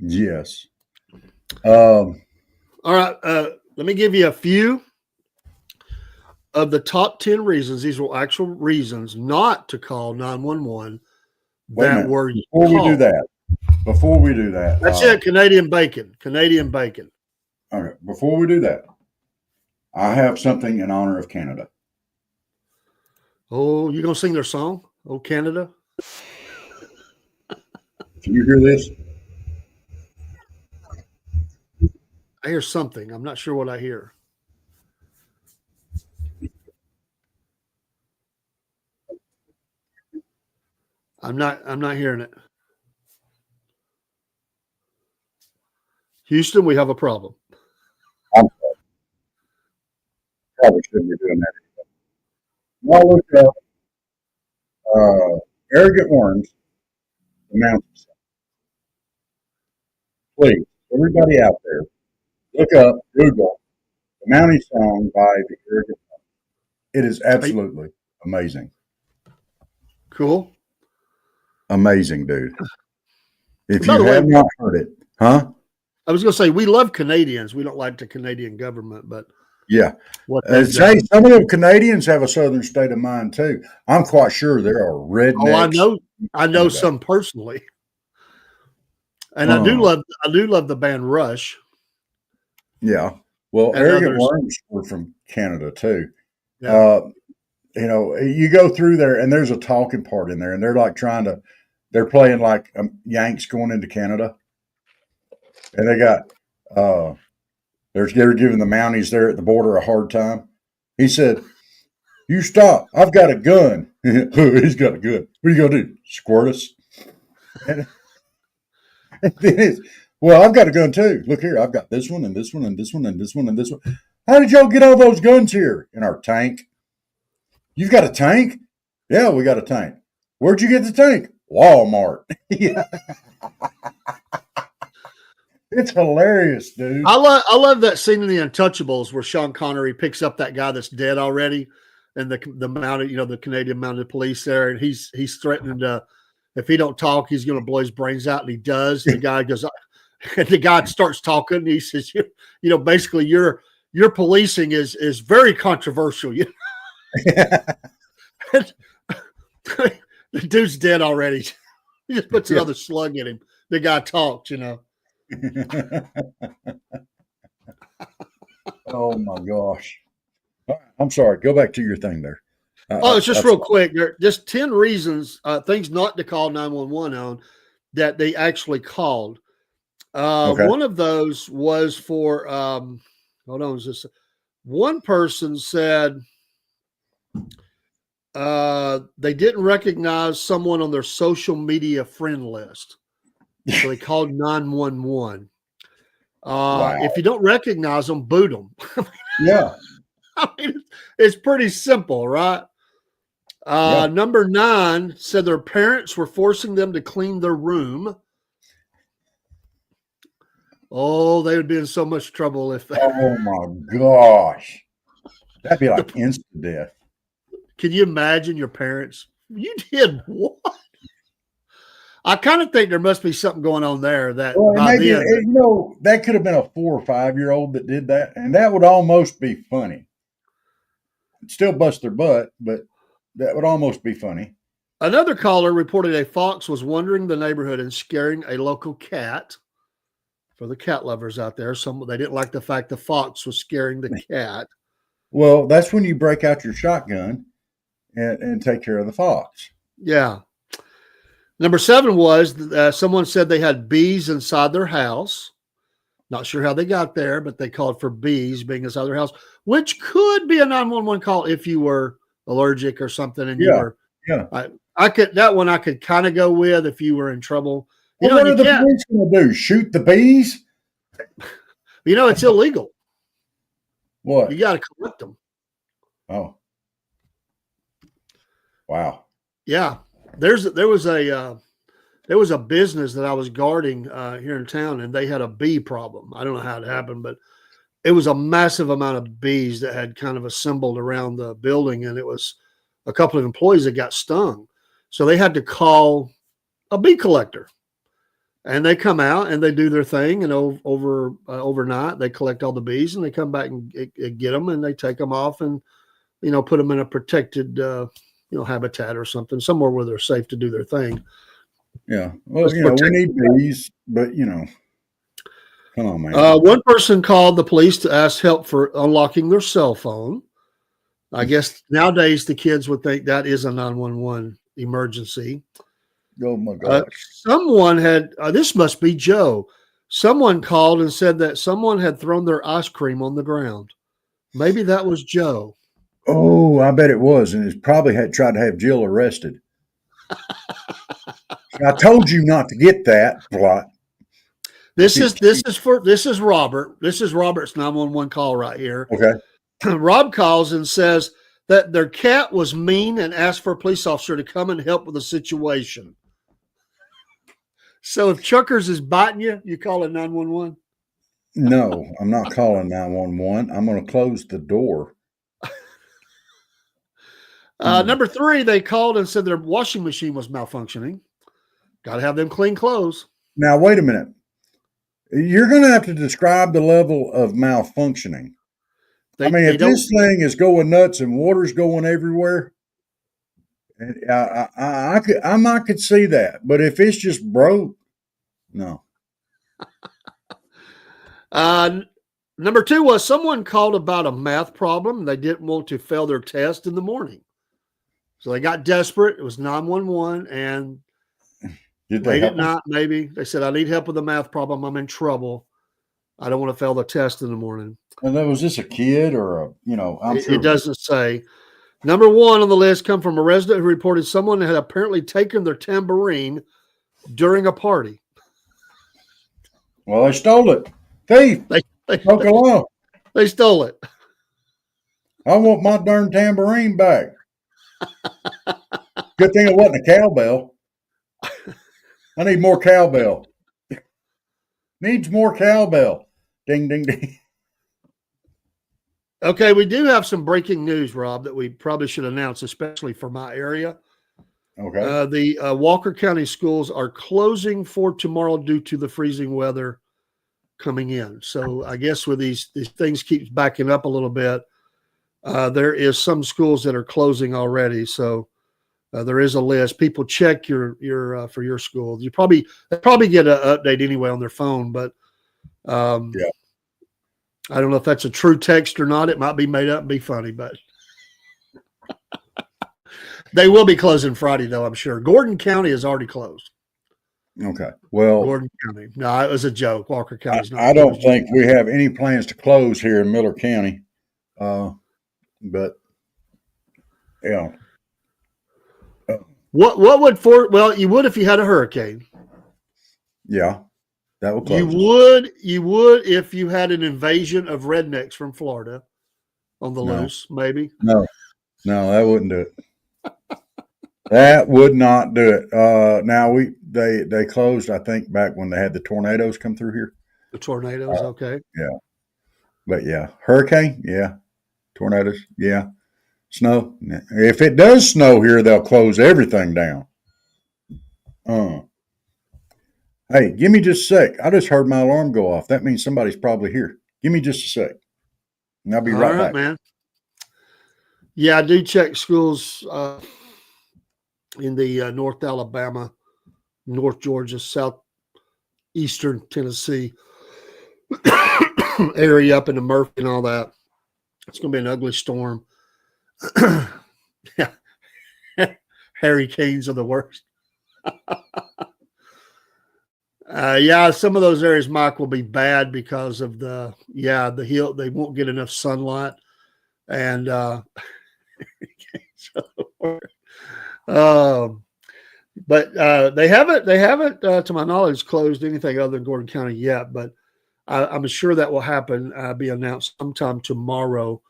Yes. All right. Let me give you a few of the top 10 reasons. These were actual reasons not to call 911 that were Before we do that. That's it. Canadian bacon. Okay. Before we do that, I have something in honor of Canada. Oh, you going to sing their song? Oh, Canada. Can you hear this? I hear something. I'm not sure what I hear. I'm not hearing it. Houston, we have a problem. I'm sorry. Probably shouldn't be doing that. Now look up arrogant worms, the mountain song. Please, everybody out there, look up, Google the mountain song by the arrogant worms. It is absolutely amazing. Cool. Amazing, dude. If By you the way, have not heard it, huh? I was going to say, we love Canadians. We don't like the Canadian government, but Yeah. what Say some of the Canadians have a southern state of mind too. I'm quite sure there are rednecks. Oh, I know some personally. And I do love the band Rush. Yeah. Well, and arrogant others. worms were from Canada too. Yeah. You know, you go through there and there's a talking part in there, and they're like they're playing like Yanks going into Canada, and they got they're giving the Mounties there at the border a hard time. He said, "You stop! I've got a gun." He's got a gun. What are you gonna do? Squirt us? And well, I've got a gun too. Look here, I've got this one and this one and this one and this one and this one. How did y'all get all those guns here? In our tank. You've got a tank? Yeah, we got a tank. Where'd you get the tank? Walmart. It's hilarious, dude. I love that scene in The Untouchables where Sean Connery picks up that guy that's dead already, and the mounted, the Canadian mounted police there, and he's threatening to, if he don't talk, he's going to blow his brains out, and he does. The guy goes, and the guy starts talking. And he says, basically your policing is very controversial. The dude's dead already. He just puts another slug in him. The guy talks, Oh my gosh. I'm sorry. Go back to your thing there. It's just real quick. There are just 10 reasons, things not to call 911 on that they actually called. Okay. One of those was for, hold on, one person said they didn't recognize someone on their social media friend list. So they called 911. Wow. If you don't recognize them, boot them. Yeah. I mean, it's pretty simple, right? Number 9 said their parents were forcing them to clean their room. Oh, they would be in so much trouble if. Oh my gosh. That'd be like instant death. Can you imagine your parents? You did what? I kind of think there must be something going on there that that could have been a 4 or 5 year old that did that, and that would almost be funny. It'd still bust their butt, but that would almost be funny. Another caller reported a fox was wandering the neighborhood and scaring a local cat. For the cat lovers out there, they didn't like the fact the fox was scaring the cat. Well, that's when you break out your shotgun and take care of the fox. Yeah. Number 7 was someone said they had bees inside their house. Not sure how they got there, but they called for bees being inside their house, which could be a 911 call if you were allergic or something. And you were, I could kind of go with if you were in trouble. Well, what are the police going to do? Shoot the bees? It's illegal. What? You got to collect them. Oh. Wow. Yeah. There was a business that I was guarding here in town, and they had a bee problem. I don't know how it happened, but it was a massive amount of bees that had kind of assembled around the building, and it was a couple of employees that got stung. So they had to call a bee collector, and they come out and they do their thing, and overnight they collect all the bees, and they come back and get them, and they take them off and put them in a protected habitat or something, somewhere where they're safe to do their thing. Yeah. Well, we need bees, but come on, man. One person called the police to ask help for unlocking their cell phone. I guess nowadays the kids would think that is a 911 emergency. Oh my gosh. Someone had, this must be Joe. Someone called and said that someone had thrown their ice cream on the ground. Maybe that was Joe. Oh, I bet it was, and it probably had tried to have Jill arrested. I told you not to get that. Plot. This is Robert. This is Robert's 911 call right here. Okay. Rob calls and says that their cat was mean and asked for a police officer to come and help with the situation. So if Chuckers is biting you, you call it 911? No, I'm not calling 911. I'm going to close the door. Number 3, they called and said their washing machine was malfunctioning. Got to have them clean clothes. Now, wait a minute. You're going to have to describe the level of malfunctioning. If this thing is going nuts and water's going everywhere, I could see that. But if it's just broke, no. Number 2 was someone called about a math problem. They didn't want to fail their test in the morning. So they got desperate. It was 911, and late at night, maybe. They said, I need help with a math problem. I'm in trouble. I don't want to fail the test in the morning. And was this a kid or It doesn't say. Number 1 on the list come from a resident who reported someone had apparently taken their tambourine during a party. Well, they stole it. Thief. They stole it. I want my darn tambourine back. Good thing it wasn't a cowbell. I need more cowbell. Needs more cowbell. Ding, ding, ding. Okay, we do have some breaking news, Rob, that we probably should announce, especially for my area. Okay. The Walker County schools are closing for tomorrow due to the freezing weather coming in. So I guess with these things keeps backing up a little bit, there is some schools that are closing already. So there is a list. People check your for your school. They probably get an update anyway on their phone, but yeah. I don't know if that's a true text or not. It might be made up and be funny, but they will be closing Friday, though, I'm sure. Gordon County is already closed. Okay. Well, Gordon County. No, it was a joke. Walker County's not. I don't think we have any plans to close here in Miller County. But yeah. What would well, you would if you had a hurricane. Yeah. That would close. You would if you had an invasion of rednecks from Florida on the loose, maybe. No, that wouldn't do it. That would not do it. Now they closed, I think, back when they had the tornadoes come through here. The tornadoes, okay. Yeah. But yeah, hurricane, yeah. Tornadoes, yeah. Snow. If it does snow here, they'll close everything down. Hey, give me just a sec. I just heard my alarm go off. That means somebody's probably here. Give me just a sec. And I'll be right back. Man. Yeah, I do check schools in the North Alabama, North Georgia, southeastern Tennessee area up into Murphy and all that. It's going to be an ugly storm. Yeah. Hurricanes are the worst. Some of those areas, Mike, will be bad because of the hill. They won't get enough sunlight, and but they haven't to my knowledge closed anything other than Gordon County yet. But I'm sure that will happen. Be announced sometime tomorrow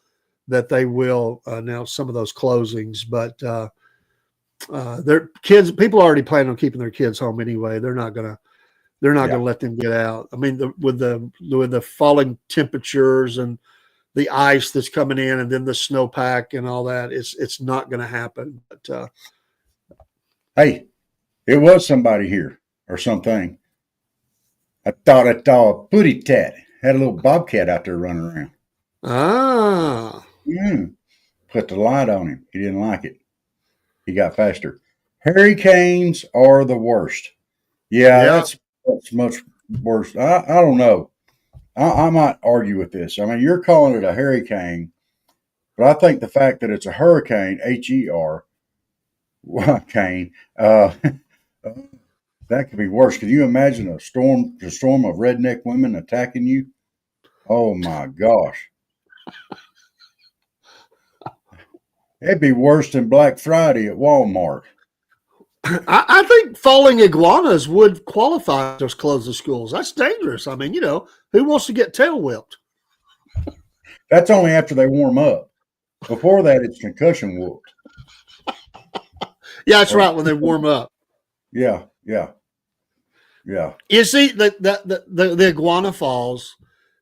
that they will announce some of those closings. But their kids, people are already planning on keeping their kids home anyway. They're not going to let them get out. I mean, with the falling temperatures and the ice that's coming in, and then the snowpack and all that, it's not going to happen. But hey, it was somebody here or something. I thought a putty tat had a little bobcat out there running around. Ah, put the light on him. He didn't like it. He got faster. Hurricanes are the worst. Yeah. That's much worse. I don't know. I might argue with this. I mean, you're calling it a hurricane, but I think the fact that it's a hurricane, H-E-R, cane, That could be worse. Could you imagine a storm of redneck women attacking you? Oh my gosh. It'd be worse than Black Friday at Walmart. I think falling iguanas would qualify to close the schools. That's dangerous. I mean, who wants to get tail whipped? That's only after they warm up. Before that, it's concussion whooped. Yeah, that's right. When they warm up. Yeah. You see, the iguana falls.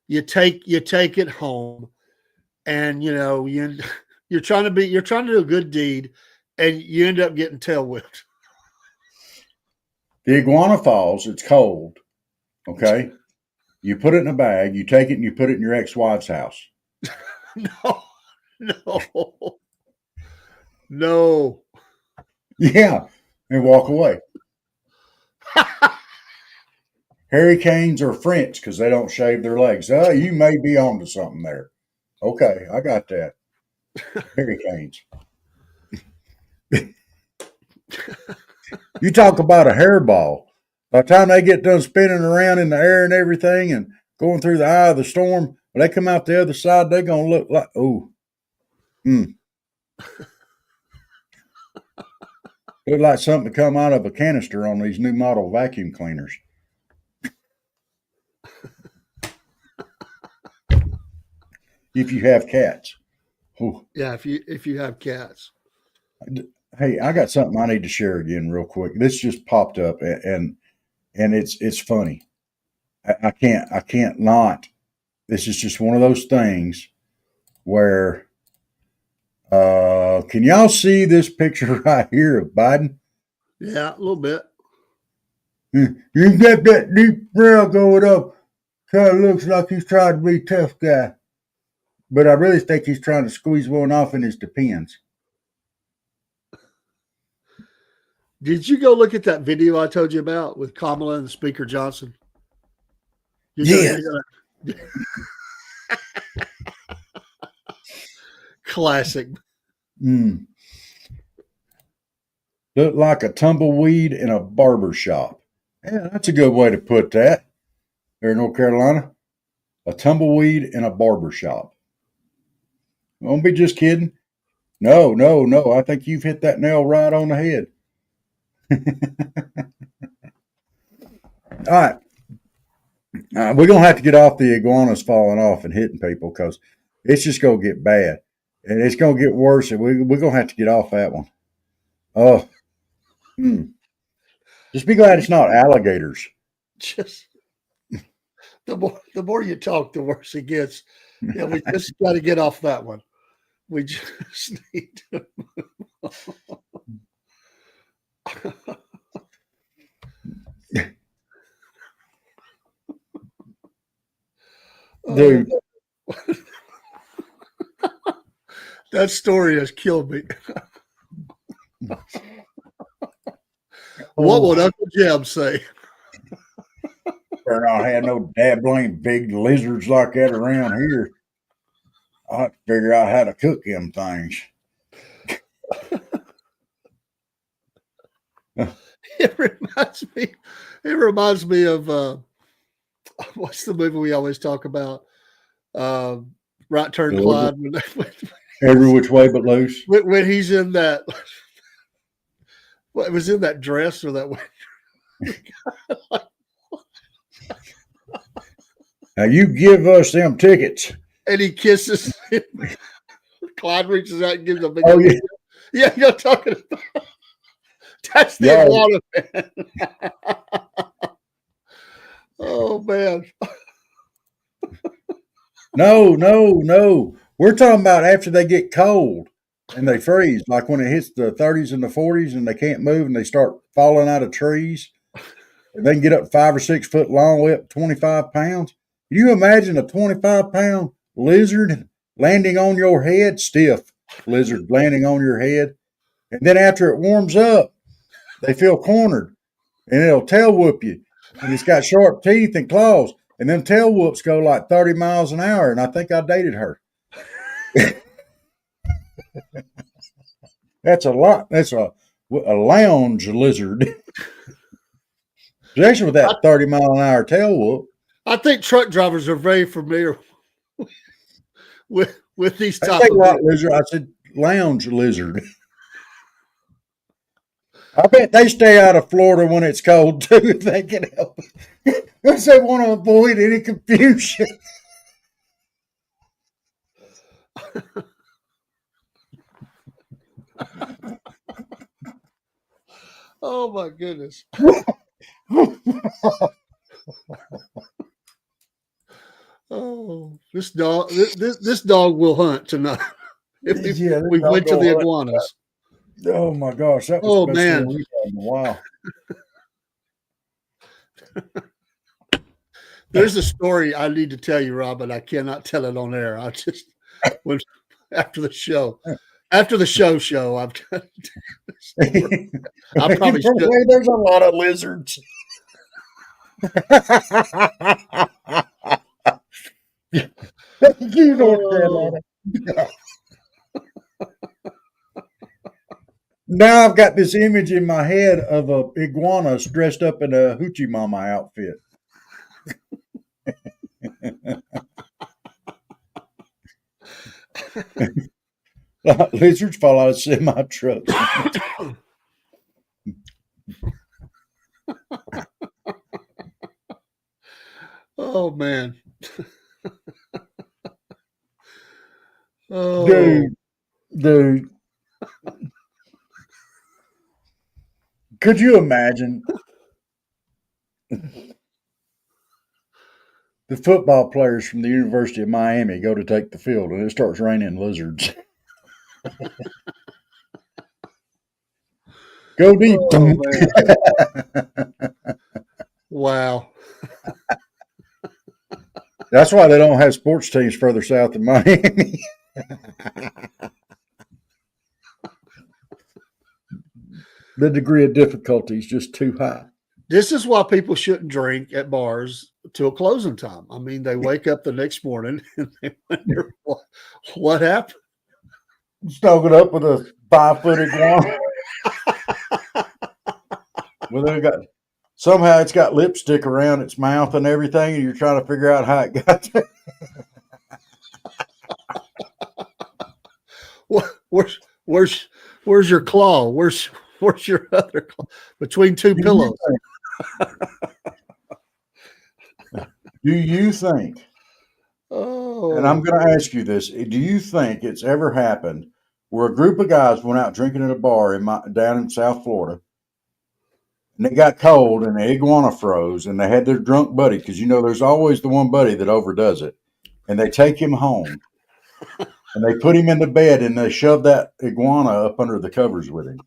You take it home, and you're trying to do a good deed, and you end up getting tail whipped. The iguana falls. It's cold. Okay. You put it in a bag. You take it and you put it in your ex-wife's house. No. Yeah, and walk away. Hurricanes are French because they don't shave their legs. You may be onto something there. Okay, I got that. Hurricanes. You talk about a hairball. By the time they get done spinning around in the air and everything and going through the eye of the storm, when they come out the other side, they're going to look like, look like something to come out of a canister on these new model vacuum cleaners. If you have cats. Ooh. Yeah, if you have cats. Hey, I got something I need to share again real quick. This just popped up and it's funny. I can't not. This is just one of those things where can y'all see this picture right here of Biden? Yeah, a little bit. You got that deep brow going up. Kind of looks like he's trying to be a tough guy. But I really think he's trying to squeeze one off in his depends. Did you go look at that video I told you about with Kamala and Speaker Johnson? Yeah. Classic. Look like a tumbleweed in a barber shop. Yeah, that's a good way to put that. There in North Carolina. A tumbleweed in a barber shop. Don't be just kidding. No. I think you've hit that nail right on the head. All right. We're going to have to get off the iguanas falling off and hitting people because it's just going to get bad. And it's going to get worse. And we're going to have to get off that one. Oh. Just be glad it's not alligators. Just the more you talk, the worse it gets. Yeah, we just got to get off that one. We just need to move on. Dude. That story has killed me. What would Uncle Jeb say? Better not have no dabbling big lizards like that around here. I'll have to figure out how to cook them things. It reminds me of what's the movie we always talk about? Right Turn Clyde. Every Which Way But Loose. When he's in that, it was in that dress or that way. Now you give us them tickets. And he kisses him. Clyde reaches out and gives a big. Oh, yeah. Yeah, you're talking about. That's the iguana, man. Oh, man. No. We're talking about after they get cold and they freeze, like when it hits the 30s and the 40s and they can't move and they start falling out of trees. They can get up 5 or 6 foot long, weigh up 25 pounds. Can you imagine a 25-pound lizard landing on your head? Stiff lizard landing on your head. And then after it warms up, they feel cornered and it'll tail whoop you. And it's got sharp teeth and claws. And them tail whoops go like 30 miles an hour. And I think I dated her. That's a lot. That's a lounge lizard. especially with that 30-mile-an-hour tail whoop. I think truck drivers are very familiar with these I type say of rock lizard. I said lounge lizard. I bet they stay out of Florida when it's cold too, if they can help it. Because they want to avoid any confusion. Oh my goodness. Oh, this dog will hunt tonight. If Yeah, we went to the iguanas. Oh my gosh, that was the best man. one we've had in a while. There's a story I need to tell you, Rob, but I cannot tell it on air. I just when after the show. After the show, I've got I probably should. There's a lot of lizards. You North Carolina. Now I've got this image in my head of a iguana dressed up in a hoochie mama outfit. Lizards fall out of semi trucks. Oh man. Oh. Dude. Could you imagine the football players from the University of Miami go to take the field and it starts raining lizards? Go deep. Oh, wow. That's why they don't have sports teams further south than Miami. The degree of difficulty is just too high. This is why people shouldn't drink at bars till closing time. I mean, they wake up the next morning and they wonder what happened. Snuggled up with a 5-foot iguana. Well, they got somehow it's got lipstick around its mouth and everything, and you're trying to figure out how it got there. Where's your claw? Where's your other claw? Between two pillows. Do you think? Oh. And I'm going to ask you this: do you think it's ever happened where a group of guys went out drinking at a bar down in South Florida, and it got cold, and the iguana froze, and they had their drunk buddy, because there's always the one buddy that overdoes it, and they take him home, and they put him in the bed, and they shove that iguana up under the covers with him.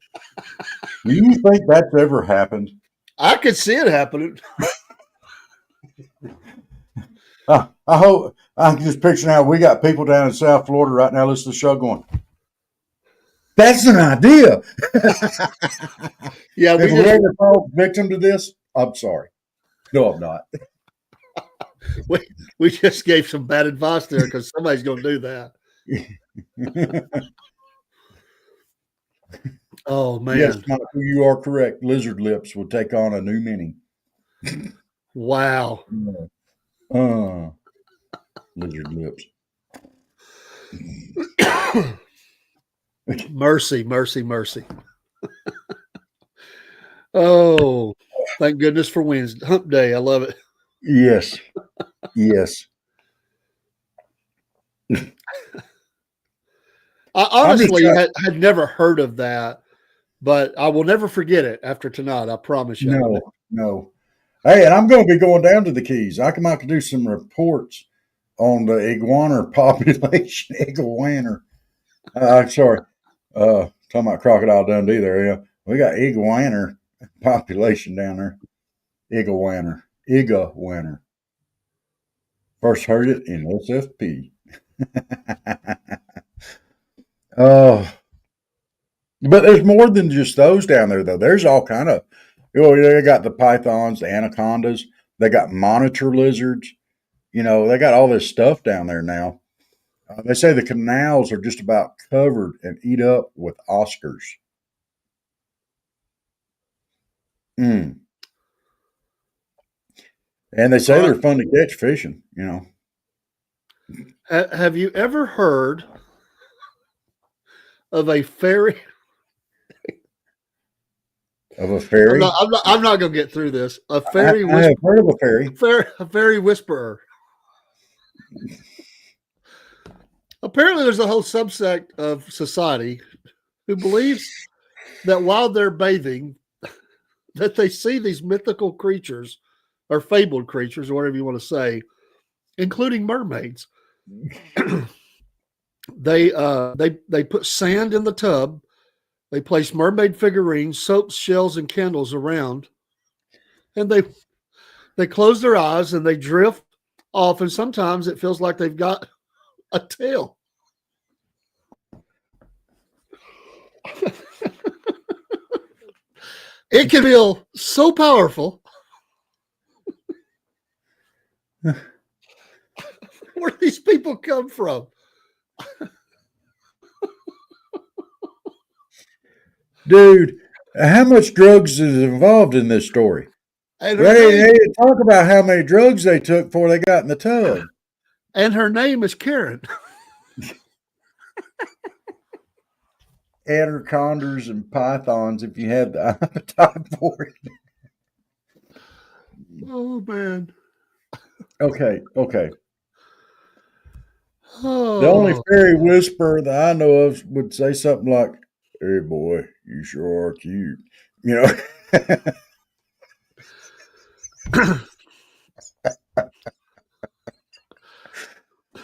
Do you think that's ever happened? I could see it happening. I hope I can just picture now we got people down in South Florida right now listening to the show going, that's an idea. Yeah, if we ever fall victim to this, I'm sorry. No, I'm not. We just gave some bad advice there because somebody's going to do that. Oh man! Yes, Michael, you are correct. Lizard lips will take on a new meaning. Wow. Lizard lips. Mercy. Oh, thank goodness for Wednesday. Hump Day. I love it. Yes. I honestly had never heard of that, but I will never forget it after tonight. I promise you. No. Hey, and I'm going to be going down to the Keys. I can do some reports on the iguana population. Iguana. Sorry. Talking about Crocodile Dundee there. Yeah. We got iguana population down there. Iguana. First heard it in SFP. But there's more than just those down there, though. There's all kind of, they got the pythons, the anacondas. They got monitor lizards. They got all this stuff down there now. They say the canals are just about covered and eat up with Oscars. And they say they're fun to catch fishing, you know. Have you ever heard of a fairy? Of a fairy? I'm not going to get through this. A fairy I have heard of a fairy. A fairy whisperer. Apparently, there's a whole subsect of society who believes that while they're bathing, that they see these mythical creatures or fabled creatures, or whatever you want to say, including mermaids. They put sand in the tub. They place mermaid figurines, soaps, shells, and candles around, and they close their eyes and they drift off. And sometimes it feels like they've got a tail. It can feel so powerful. Where do these people come from? Dude, how much drugs is involved in this story? They didn't talk about how many drugs they took before they got in the tub. And her name is Karen. Anacondas and pythons, if you had the appetite for it. Oh, man. Okay. Oh. The only fairy whisperer that I know of would say something like, "Hey, boy, you sure are cute." You know?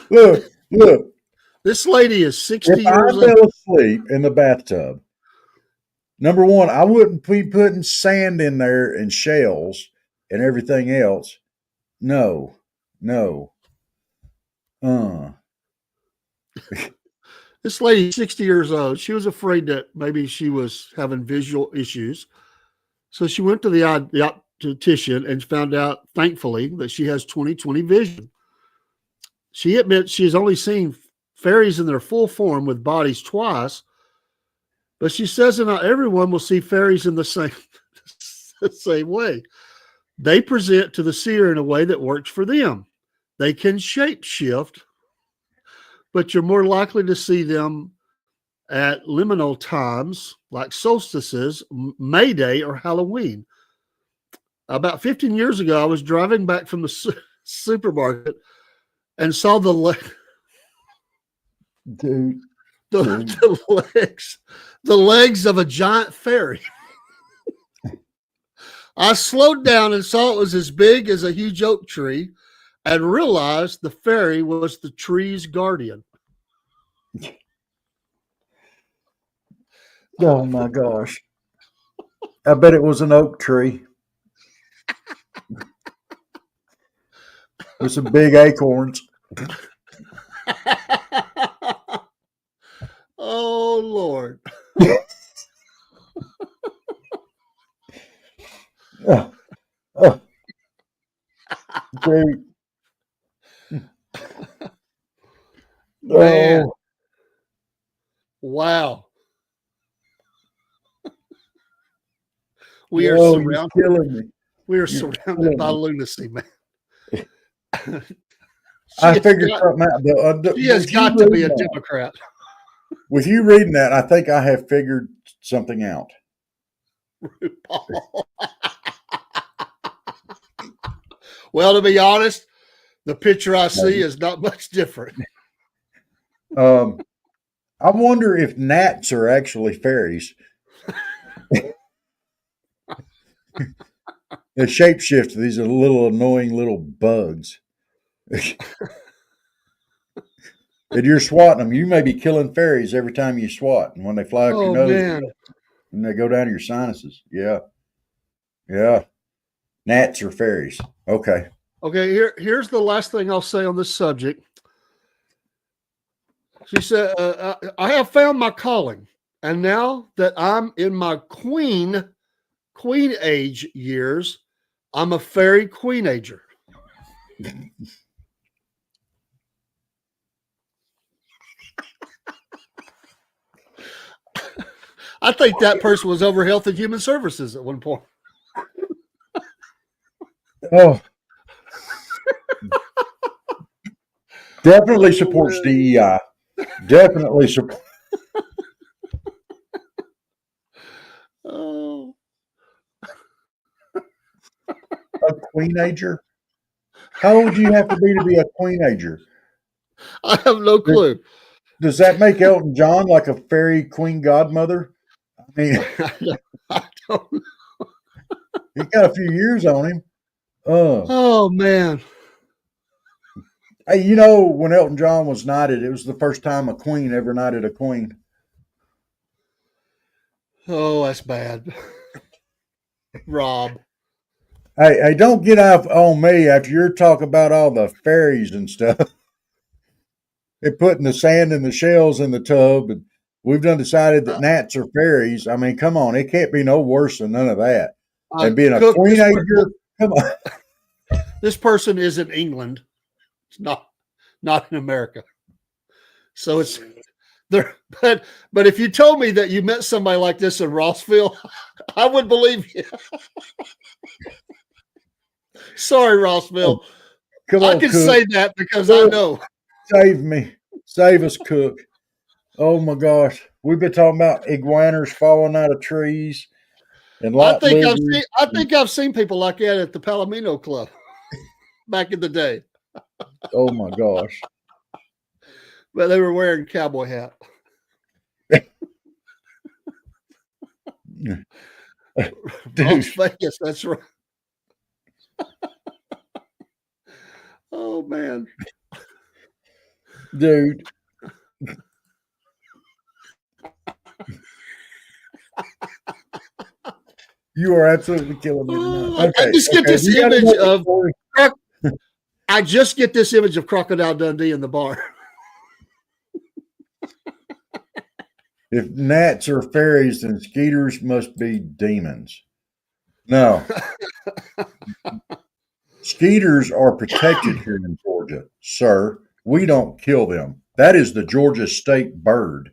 Look. This lady is 60 years old. If I fell asleep in the bathtub, number one, I wouldn't be putting sand in there and shells and everything else. No. This lady, 60 years old, she was afraid that maybe she was having visual issues. So she went to the optician and found out, thankfully, that she has 20/20 vision. She admits she has only seen fairies in their full form with bodies twice, but she says that not everyone will see fairies in the same way. They present to the seer in a way that works for them. They can shape shift, but you're more likely to see them at liminal times like solstices, May Day, or Halloween. About 15 years ago, I was driving back from the supermarket and saw the legs of a giant fairy. I slowed down and saw it was as big as a huge oak tree and realized the fairy was the tree's guardian. Oh my gosh. I bet it was an oak tree with some big acorns. Oh, Lord. Dude. Man. Wow. We are surrounded. We are surrounded by lunacy, man. I figured something out. She has got to be a Democrat. With you reading that, I think I have figured something out. Well, to be honest, the picture I see is not much different. I wonder if gnats are actually fairies. They shapeshift. These are little annoying little bugs. And you're swatting them. You may be killing fairies every time you swat. And when they fly up your nose, man. And they go down to your sinuses. Yeah. Gnats are fairies. Okay. Here's the last thing I'll say on this subject. She said, I have found my calling. And now that I'm in my queen age years, I'm a fairy queen-ager. I think that person was over Health and Human Services at one point. Oh, Definitely supports DEI. Definitely support. Oh, A queenager? How old do you have to be a queenager? I have no clue. Does that make Elton John like a fairy queen godmother? I mean, I don't know. he got a few years on him. Oh man. Hey, you know, when Elton John was knighted, it was the first time a queen ever knighted a queen. Oh, that's bad. Rob. Hey, don't get off on me after you're talking about all the fairies and stuff. They're putting the sand and the shells in the tub, and we've done decided that gnats are fairies. I mean, come on, it can't be no worse than none of that. And being a Cook, queenager, come on. this person is in England. It's not in America. So it's there. But if you told me that you met somebody like this in Rossville, I would believe you. Sorry, Rossville. Come on, I can Cook. say that because I know. Save me. Save us, Cook. Oh my gosh. We've been talking about iguanas falling out of trees and I think I've seen people like that at the Palomino Club back in the day. Oh my gosh. But they were wearing cowboy hat. Las Vegas, that's right. Oh man. Dude. You are absolutely killing me tonight. Okay, I just get this image of I just get this image of Crocodile Dundee in the bar. If gnats are fairies, then skeeters must be demons. No. Skeeters are protected here in Georgia, sir. We don't kill them. That is the Georgia state bird.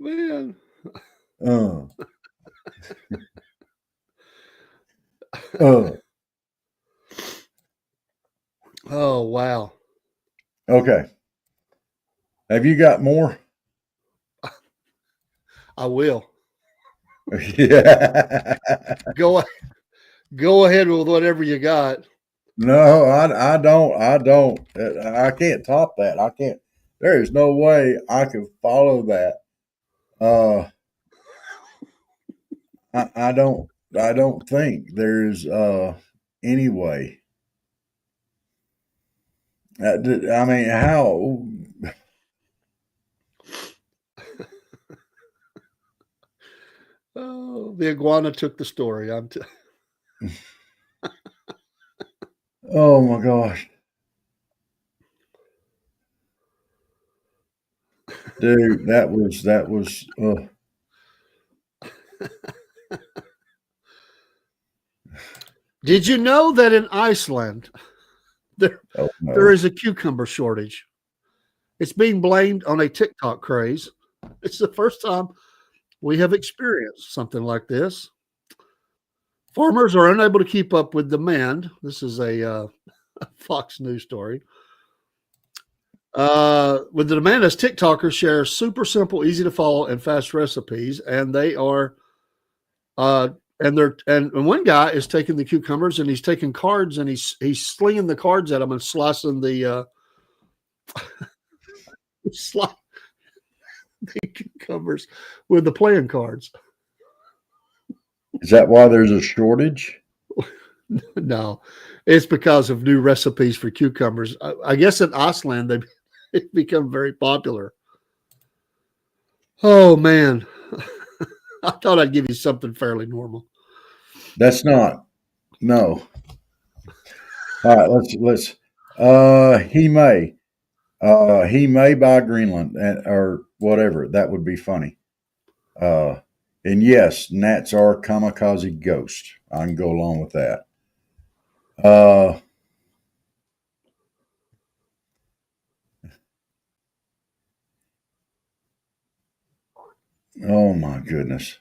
Man. Oh wow. Okay. Have you got more? I will. Yeah. Go ahead with whatever you got. No, I don't. I can't top that. I can't. There is no way I can follow that. I don't think there's any way. I mean, how? Oh, the iguana took the story. Oh my gosh, dude, that was. Did you know that in Iceland there is a cucumber shortage? It's being blamed on a TikTok craze. It's the first time we have experienced something like this. Farmers are unable to keep up with demand. This is a Fox News story. With the demand as TikTokers share super simple, easy to follow, and fast recipes, and they are, and one guy is taking the cucumbers and he's taking cards and he's slinging the cards at them and slicing the the cucumbers with the playing cards. Is that why there's a shortage? No, it's because of new recipes for cucumbers. I guess in Iceland they've become very popular. Oh man, I thought I'd give you something fairly normal. That's not. No. All right, let's. He may buy Greenland or whatever. That would be funny. And yes, gnats are kamikaze ghosts. I can go along with that. Oh my goodness.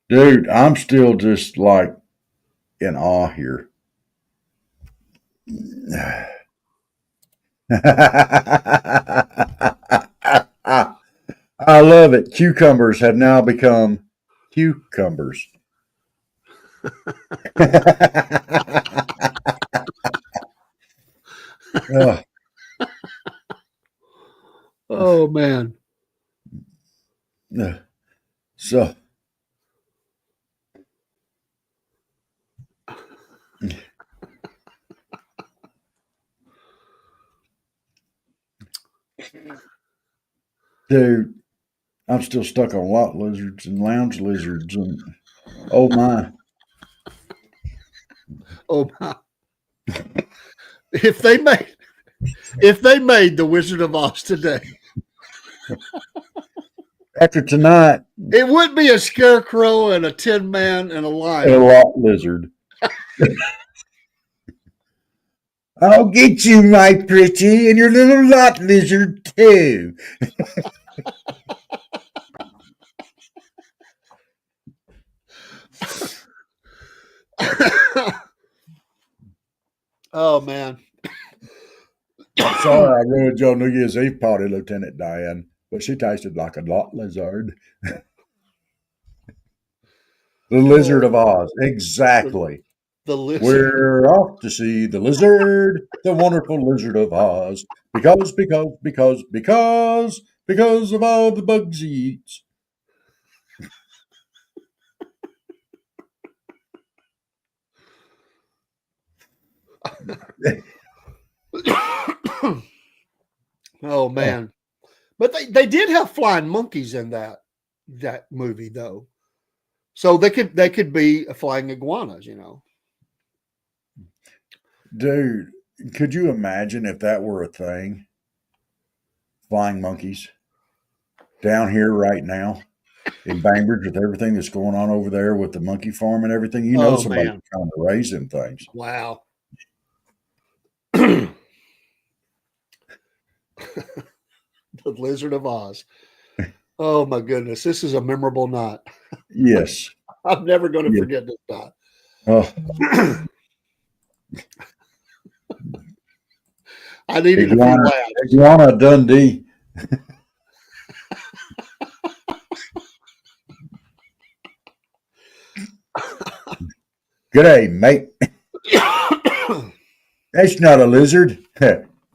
Dude, I'm still just like in awe here. I love it. Cucumbers have now become cucumbers. Ugh. Oh man. So, dude, I'm still stuck on lot lizards and lounge lizards and oh my. Oh my. If they made the Wizard of Oz today, After tonight, it would be a scarecrow and a tin man and a a lion. lot lizard. I'll get you, my pretty, and your little lot lizard too. Oh man. Sorry, I ruined your New Year's Eve party, Lieutenant Diane, but she tasted like a lot lizard. The Lizard of Oz, exactly. The lizard. We're off to see the lizard, the wonderful Lizard of Oz, because of all the bugs he eats. Oh man. But they did have flying monkeys in that movie though. So they could be flying iguanas, you know. Dude, could you imagine if that were a thing? Flying monkeys down here right now in Bainbridge with everything that's going on over there with the monkey farm and everything. You know, Oh, somebody's man. trying to raise them things. Wow. The Lizard of Oz. Oh my goodness, this is a memorable night. Yes. I'm never going to Yeah. forget this night. Oh, I needed a few Iguana, laughs. Iguana Dundee. G'day, mate. That's not a lizard.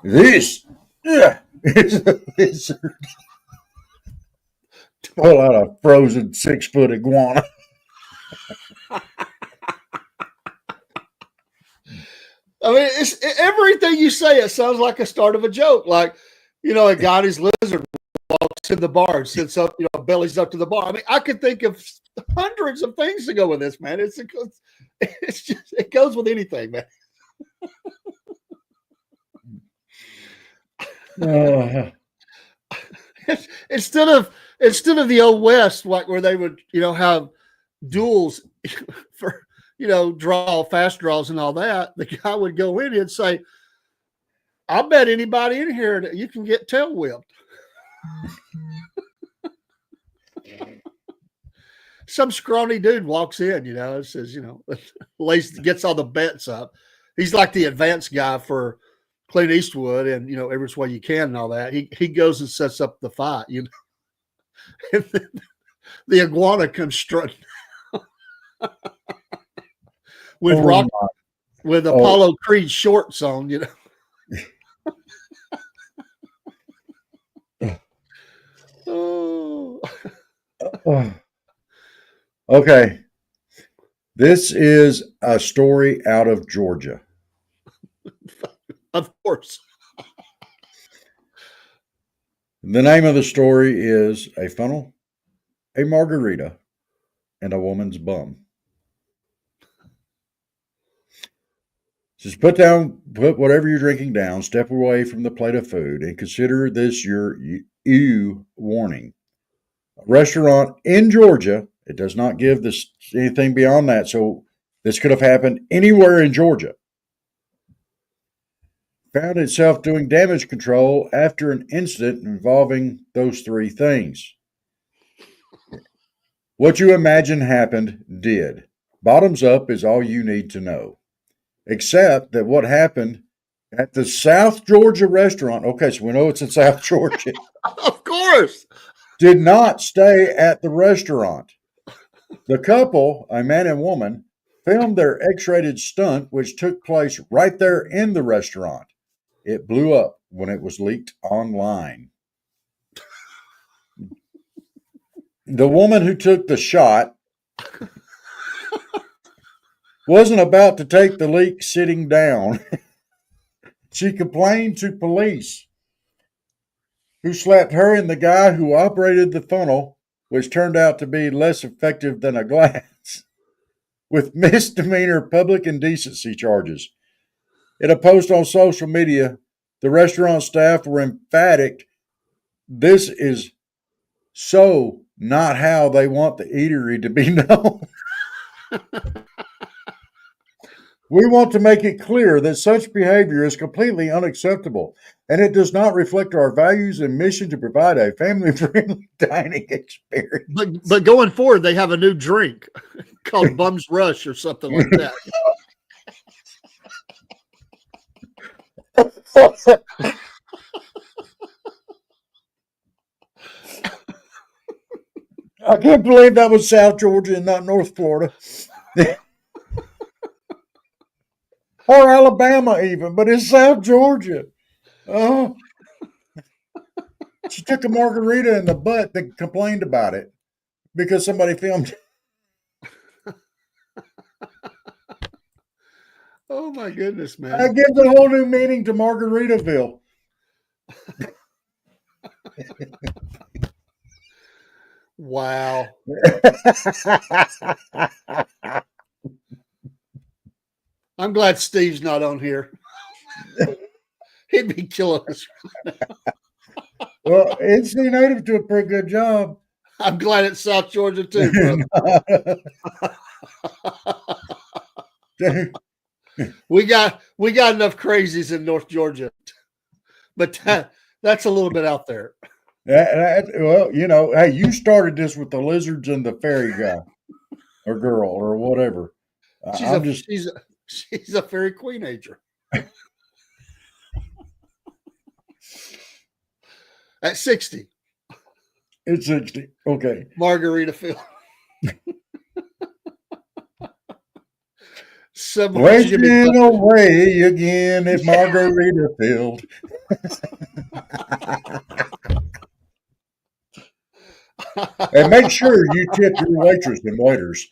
This is a lizard. Pull out a frozen 6-foot iguana. I mean, everything you say. It sounds like a start of a joke. Like, you know, a guy and his lizard walks in the bar and sits up, you know, bellies up to the bar. I mean, I could think of hundreds of things to go with this, man. It's just it goes with anything, man. Instead of the old West, like where they would, you know, have duels for, you know, fast draws and all that, the guy would go in and say, I bet anybody in here that you can get tail whipped. Some scrawny dude walks in, you know, and says, you know, gets all the bets up. He's like the advanced guy for Clint Eastwood and, you know, Every Way You Can and all that. He goes and sets up the fight, you know. And then the iguana comes strutting with with Apollo Creed shorts on, you know. Oh. Okay. This is a story out of Georgia. Of course. The name of the story is A Funnel, a Margarita, and a Woman's Bum. Just put whatever you're drinking down, step away from the plate of food, and consider this your warning. A restaurant in Georgia, it does not give this anything beyond that, so this could have happened anywhere in Georgia, found itself doing damage control after an incident involving those three things. What you imagine happened did. Bottoms up is all you need to know. Except that what happened at the South Georgia restaurant, okay, so we know it's in South Georgia, Of course. did not stay at the restaurant. The couple, a man and woman, filmed their X-rated stunt, which took place right there in the restaurant. It blew up when it was leaked online. The woman who took the shot wasn't about to take the leak sitting down. She complained to police, who slapped her and the guy who operated the funnel, which turned out to be less effective than a glass, with misdemeanor public indecency charges. In a post on social media, the restaurant staff were emphatic. This is so not how they want the eatery to be known. We want to make it clear that such behavior is completely unacceptable, and it does not reflect our values and mission to provide a family-friendly dining experience. But going forward, they have a new drink called Bum's Rush or something like that. I can't believe that was South Georgia and not North Florida. Or Alabama even, but it's South Georgia. Oh. She took a margarita in the butt that complained about it because somebody filmed it. Oh my goodness, man. That gives a whole new meaning to Margaritaville. Wow. I'm glad Steve's not on here. He'd be killing us. Well, NC Native do a pretty good job. I'm glad it's South Georgia too, brother. we got enough crazies in North Georgia, but that's a little bit out there. Well, you know, hey, you started this with the lizards and the fairy guy or girl or whatever. She's a fairy queenager. At 60. It's 60. Okay. Margaritaville. Wasting away again at Margaritaville. And make sure you tip your waitress and waiters.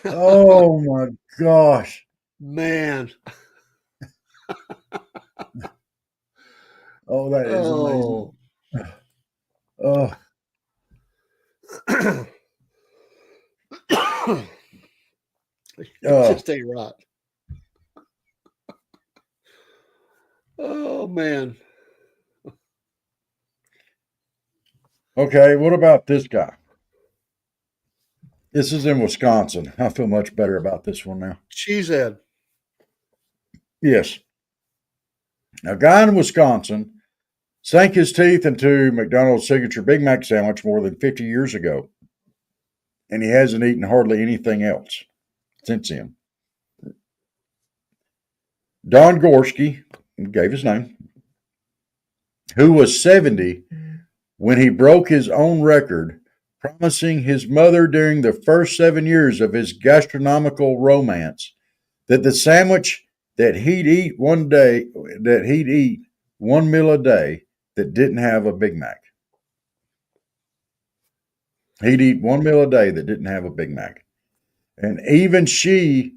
Oh my gosh. Man. Oh, that is amazing. Oh. It just ain't right. Oh man. Okay, what about this guy? This is in Wisconsin. I feel much better about this one now. Cheesehead. Yes. A guy in Wisconsin sank his teeth into McDonald's signature Big Mac sandwich more than 50 years ago, and he hasn't eaten hardly anything else since then. Don Gorski, gave his name, who was 70 when he broke his own record, promising his mother during the first 7 years of his gastronomical romance that the sandwich that he'd eat one meal a day that didn't have a Big Mac. He'd eat one meal a day that didn't have a Big Mac. And even she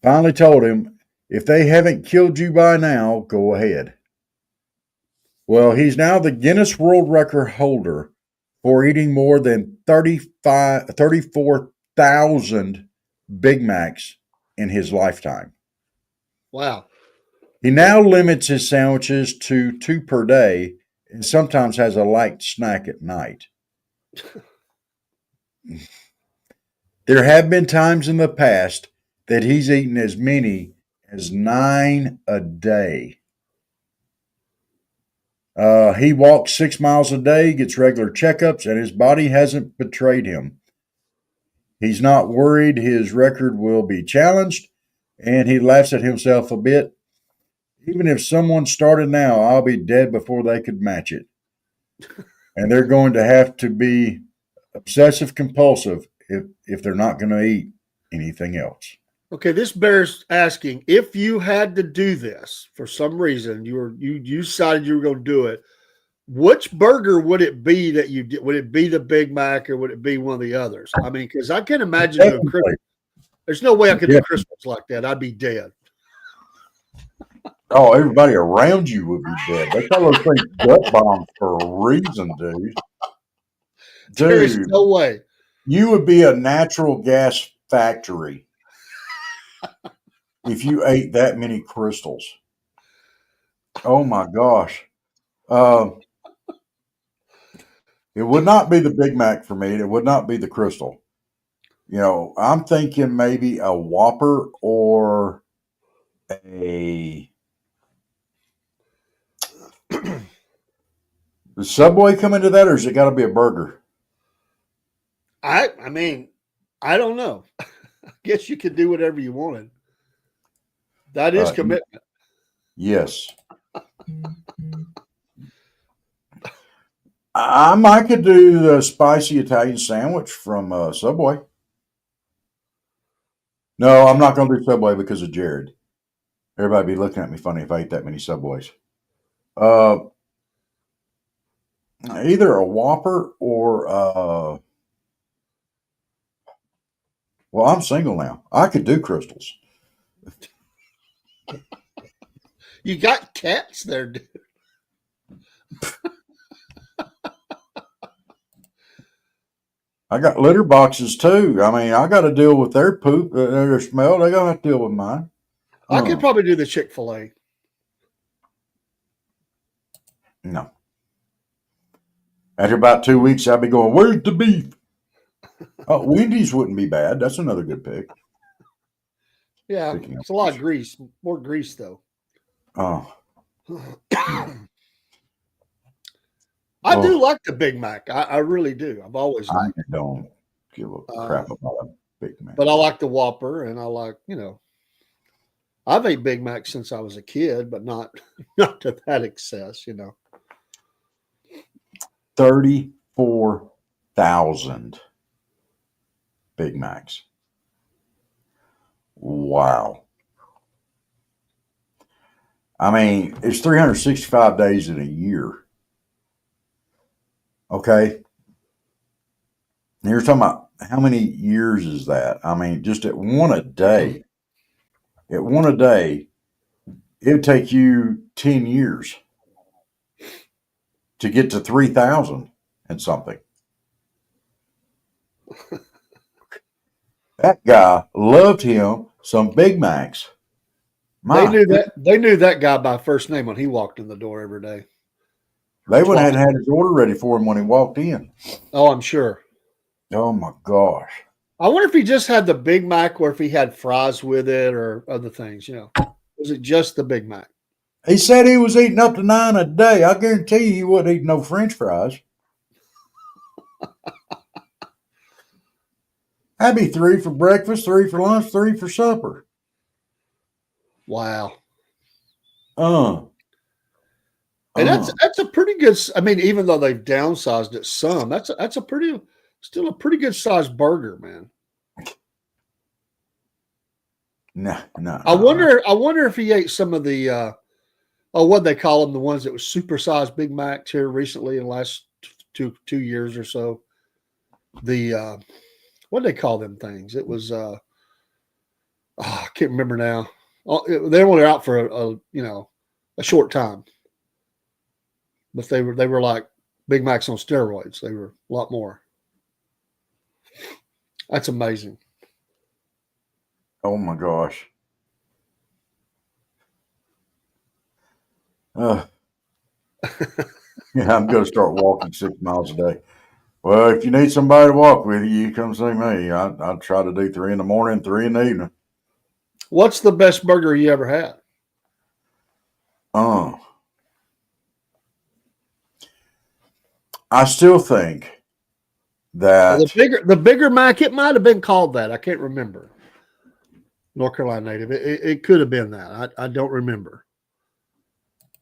finally told him, if they haven't killed you by now, go ahead. Well, he's now the Guinness World Record holder for eating more than 34,000 Big Macs in his lifetime. Wow. He now limits his sandwiches to 2 per day and sometimes has a light snack at night. There have been times in the past that he's eaten as many as 9 a day. He walks 6 miles a day, gets regular checkups, and his body hasn't betrayed him. He's not worried his record will be challenged, and he laughs at himself a bit. Even if someone started now, I'll be dead before they could match it. And they're going to have to be obsessive compulsive if they're not going to eat anything else. Okay, this bears asking, if you had to do this for some reason, you decided you were going to do it, which burger would it be that you did? Would it be the Big Mac or would it be one of the others? I mean, because I can't imagine doing Christmas. There's no way I could do Christmas like that. I'd be dead. Oh, everybody around you would be dead. They call those things gut bombs for a reason, dude. There's no way. You would be a natural gas factory if you ate that many crystals. Oh my gosh. It would not be the Big Mac for me. It would not be the Crystal. You know, I'm thinking maybe a Whopper or a. Does Subway come into that, or has it got to be a burger? I mean, I don't know. I guess you could do whatever you wanted. That is commitment. Yes. I could do the spicy Italian sandwich from Subway. No, I'm not going to do Subway because of Jared. Everybody be looking at me funny if I ate that many Subways. Either a Whopper or well, I'm single now. I could do crystals. You got cats there, dude. I got litter boxes too. I mean, I got to deal with their poop, their smell. They gotta have to deal with mine. I could probably do the Chick-fil-A. No. After about 2 weeks, I'd be going, "Where's the beef?" Oh, Wendy's wouldn't be bad. That's another good pick. Yeah, it's a lot of grease. More grease, though. Oh. I do like the Big Mac. I really do. I've always liked it. I don't give a crap about a Big Mac. But I like the Whopper, and I like, I've ate Big Mac since I was a kid, but not to that excess, 34,000 Big Macs. Wow. I mean, it's 365 days in a year. Okay. And you're talking about how many years is that? I mean, just at one a day. At one a day, it would take you 10 years to get to 3,000 and something. That guy loved him some Big Macs. They knew that guy by first name when he walked in the door every day. They would have had his order ready for him when he walked in. Oh, I'm sure. Oh my gosh. I wonder if he just had the Big Mac or if he had fries with it or other things, Was it just the Big Mac? He said he was eating up to 9 a day. I guarantee you he wasn't eating no French fries. That'd be 3 for breakfast, 3 for lunch, 3 for supper. Wow. And that's a pretty good. I mean, even though they've downsized it some, that's still a pretty good sized burger, man. No. I wonder if he ate some of the what they call them, the ones that was supersized Big Macs here recently in the last two years or so. The what do they call them things? It was I can't remember now. They were out for a short time. But they were like Big Macs on steroids. They were a lot more. That's amazing. Oh my gosh. Yeah, I'm going to start walking 6 miles a day. Well, if you need somebody to walk with you, you come see me. I try to do 3 in the morning, 3 in the evening. What's the best burger you ever had? I still think Well, that the bigger Mac, it might have been called that. I can't remember. North Carolina native. It could have been that. I don't remember.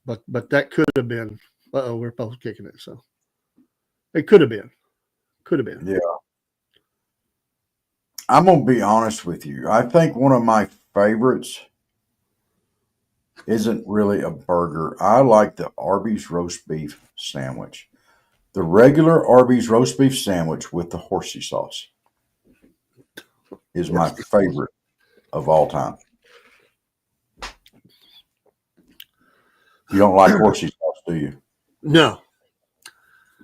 But that could have been. We're both kicking it. So it could have been. Could have been. yeah. I'm gonna be honest with you. I think one of my favorites isn't really a burger. I like the Arby's roast beef sandwich. The regular Arby's roast beef sandwich with the horsey sauce is my favorite of all time. You don't like horsey sauce, do you? No.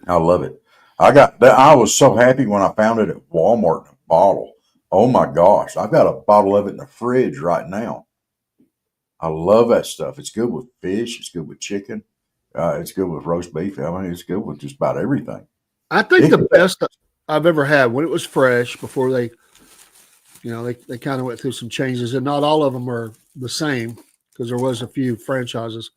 I love it. I got that. I was so happy when I found it at Walmart in a bottle. Oh my gosh. I've got a bottle of it in the fridge right now. I love that stuff. It's good with fish. It's good with chicken. It's good with roast beef. I mean, it's good with just about everything. I think the best I've ever had when it was fresh before they kind of went through some changes, and not all of them are the same because there was a few franchises.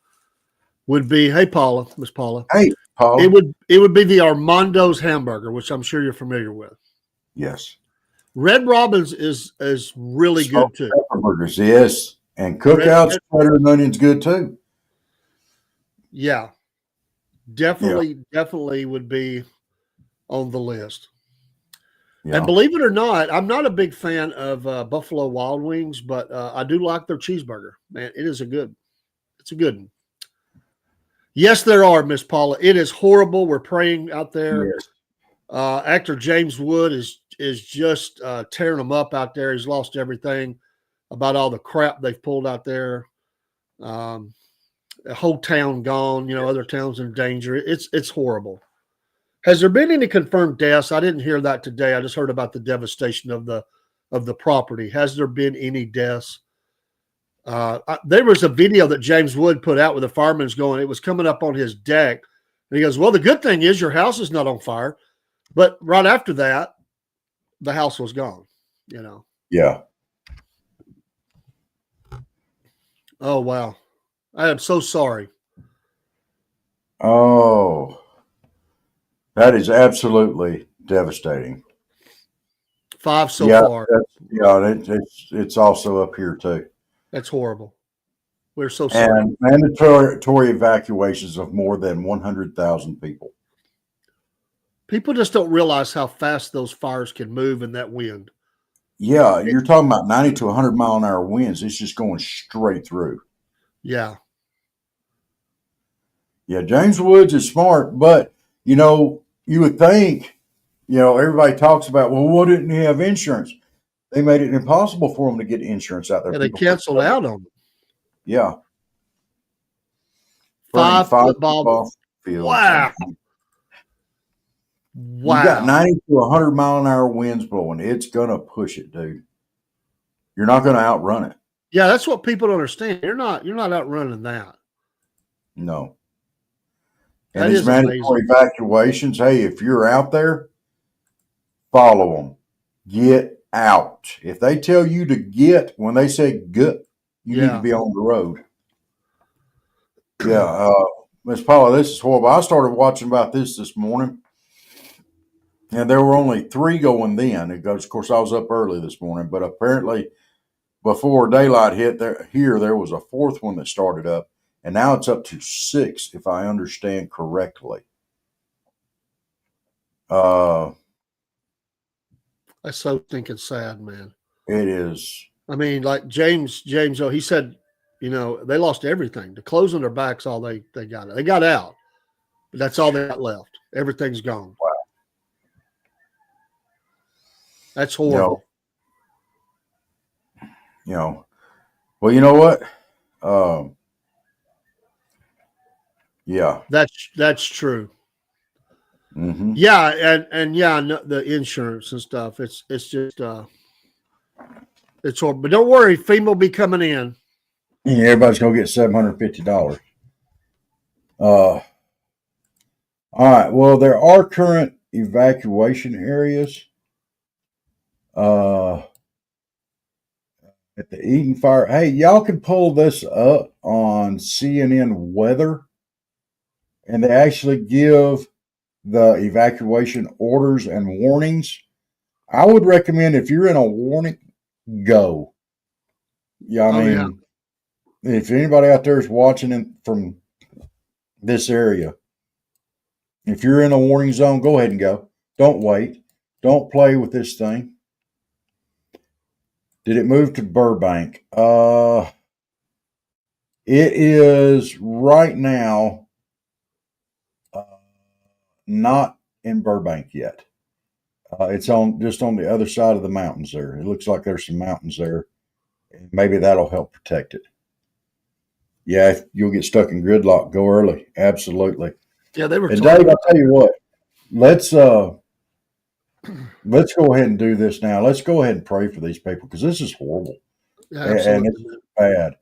Would be, hey Paula, Miss Paula. Hey, Paula. It would be the Armando's hamburger, which I'm sure you're familiar with. Yes. Red Robin's is really Smoked good too. pepper burgers, yes. And cookouts, butter and onions, good too. Yeah. Definitely would be on the list. Yeah. And believe it or not, I'm not a big fan of Buffalo Wild Wings, but I do like their cheeseburger. Man, it's a good one. Yes, there are, Miss Paula. It is horrible. We're praying out there. Yes. Actor James Wood is just tearing them up out there. He's lost everything about all the crap they've pulled out there. A whole town gone. Other towns in danger. It's horrible. Has there been any confirmed deaths? I didn't hear that today. I just heard about the devastation of the property. Has there been any deaths? There was a video that James Wood put out with the fireman's going. It was coming up on his deck, and he goes, "Well, the good thing is your house is not on fire." But right after that, the house was gone. Yeah. Oh wow, I am so sorry. Oh, that is absolutely devastating. 5 so far. It's also up here too. That's horrible. We're so sorry. And mandatory evacuations of more than 100,000 people. People just don't realize how fast those fires can move in that wind. Yeah, you're talking about 90 to 100 mile an hour winds. It's just going straight through. Yeah. Yeah, James Woods is smart, but, you would think, everybody talks about, well, why didn't he have insurance? They made it impossible for them to get insurance out there. Yeah, they canceled out on them. Yeah. 5 football fields. Wow. You got 90 to 100 mile an hour winds blowing. It's going to push it, dude. You're not going to outrun it. Yeah, that's what people don't understand. You're not outrunning that. No. And these mandatory evacuations, hey, if you're out there, follow them. Get out. If they tell you to get, when they say get, you need to be on the road. Yeah. Miss Paula, this is horrible. I started watching about this morning. And there were only 3 going then. Of course, I was up early this morning, but apparently before daylight hit, there was a 4th one that started up, and now it's up to 6, if I understand correctly. That's so stinking sad, man. It is. I mean, like James, he said, they lost everything. The clothes on their back's all they got. They got out, but that's all they got left. Everything's gone. Wow. That's horrible. Well, you know what? Yeah. That's true. Mm-hmm. Yeah, and the insurance and stuff. It's just it's horrible. But don't worry, FEMA will be coming in. Yeah, everybody's gonna get $750. All right. Well, there are current evacuation areas. At the Eden Fire. Hey, y'all can pull this up on CNN Weather, and they actually give the evacuation orders and warnings, I would recommend if you're in a warning, go. Yeah, I mean, if anybody out there is watching it from this area, if you're in a warning zone, go ahead and go. Don't wait. Don't play with this thing. Did it move to Burbank? It is right now not in Burbank yet. It's just on the other side of the mountains there. It looks like there's some mountains there. Maybe that'll help protect it. Yeah, if you'll get stuck in gridlock, go early. Absolutely. Yeah, they were. And Dave, I'll tell you what. Let's go ahead and do this now. Let's go ahead and pray for these people because this is horrible. Yeah, absolutely. And it's bad.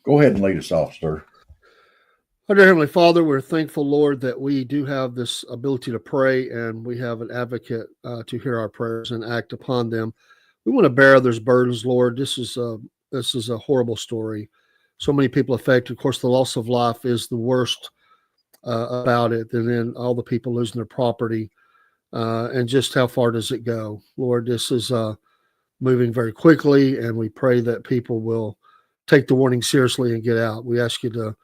Go ahead and lead us off, sir. Our dear Heavenly Father, we're thankful, Lord, that we do have this ability to pray and we have an advocate to hear our prayers and act upon them. We want to bear others' burdens, Lord. This is a horrible story. So many people affected. Of course, the loss of life is the worst about it, and then all the people losing their property. And just how far does it go? Lord, this is moving very quickly, and we pray that people will take the warning seriously and get out. We ask you to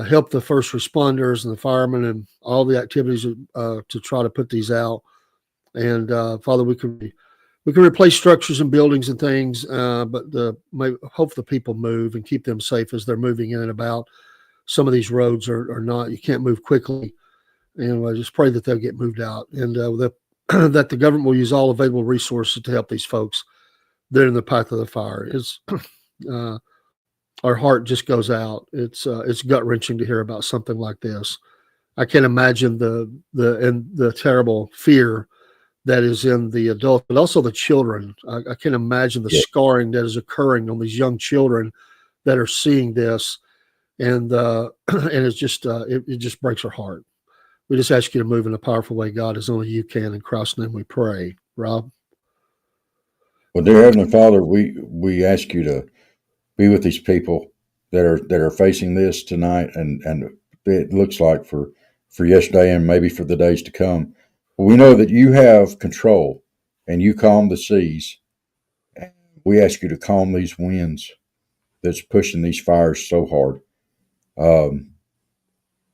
help the first responders and the firemen and all the activities to try to put these out. And Father, we can replace structures and buildings and things, but hope the people move and keep them safe as they're moving in and about. Some of these roads are not, you can't move quickly. And I just pray that they'll get moved out and that the government will use all available resources to help these folks that are in the path of the fire. Our heart just goes out. It's gut wrenching to hear about something like this. I can't imagine the terrible fear that is in the adults, but also the children. I can't imagine the scarring that is occurring on these young children that are seeing this, and it's just it just breaks our heart. We just ask you to move in a powerful way, God, as only you can. In Christ's name we pray. Rob? Well, dear Heavenly Father, we ask you to be with these people that are facing this tonight, and it looks like for yesterday and maybe for the days to come. We know that you have control and you calm the seas. We ask you to calm these winds that's pushing these fires so hard.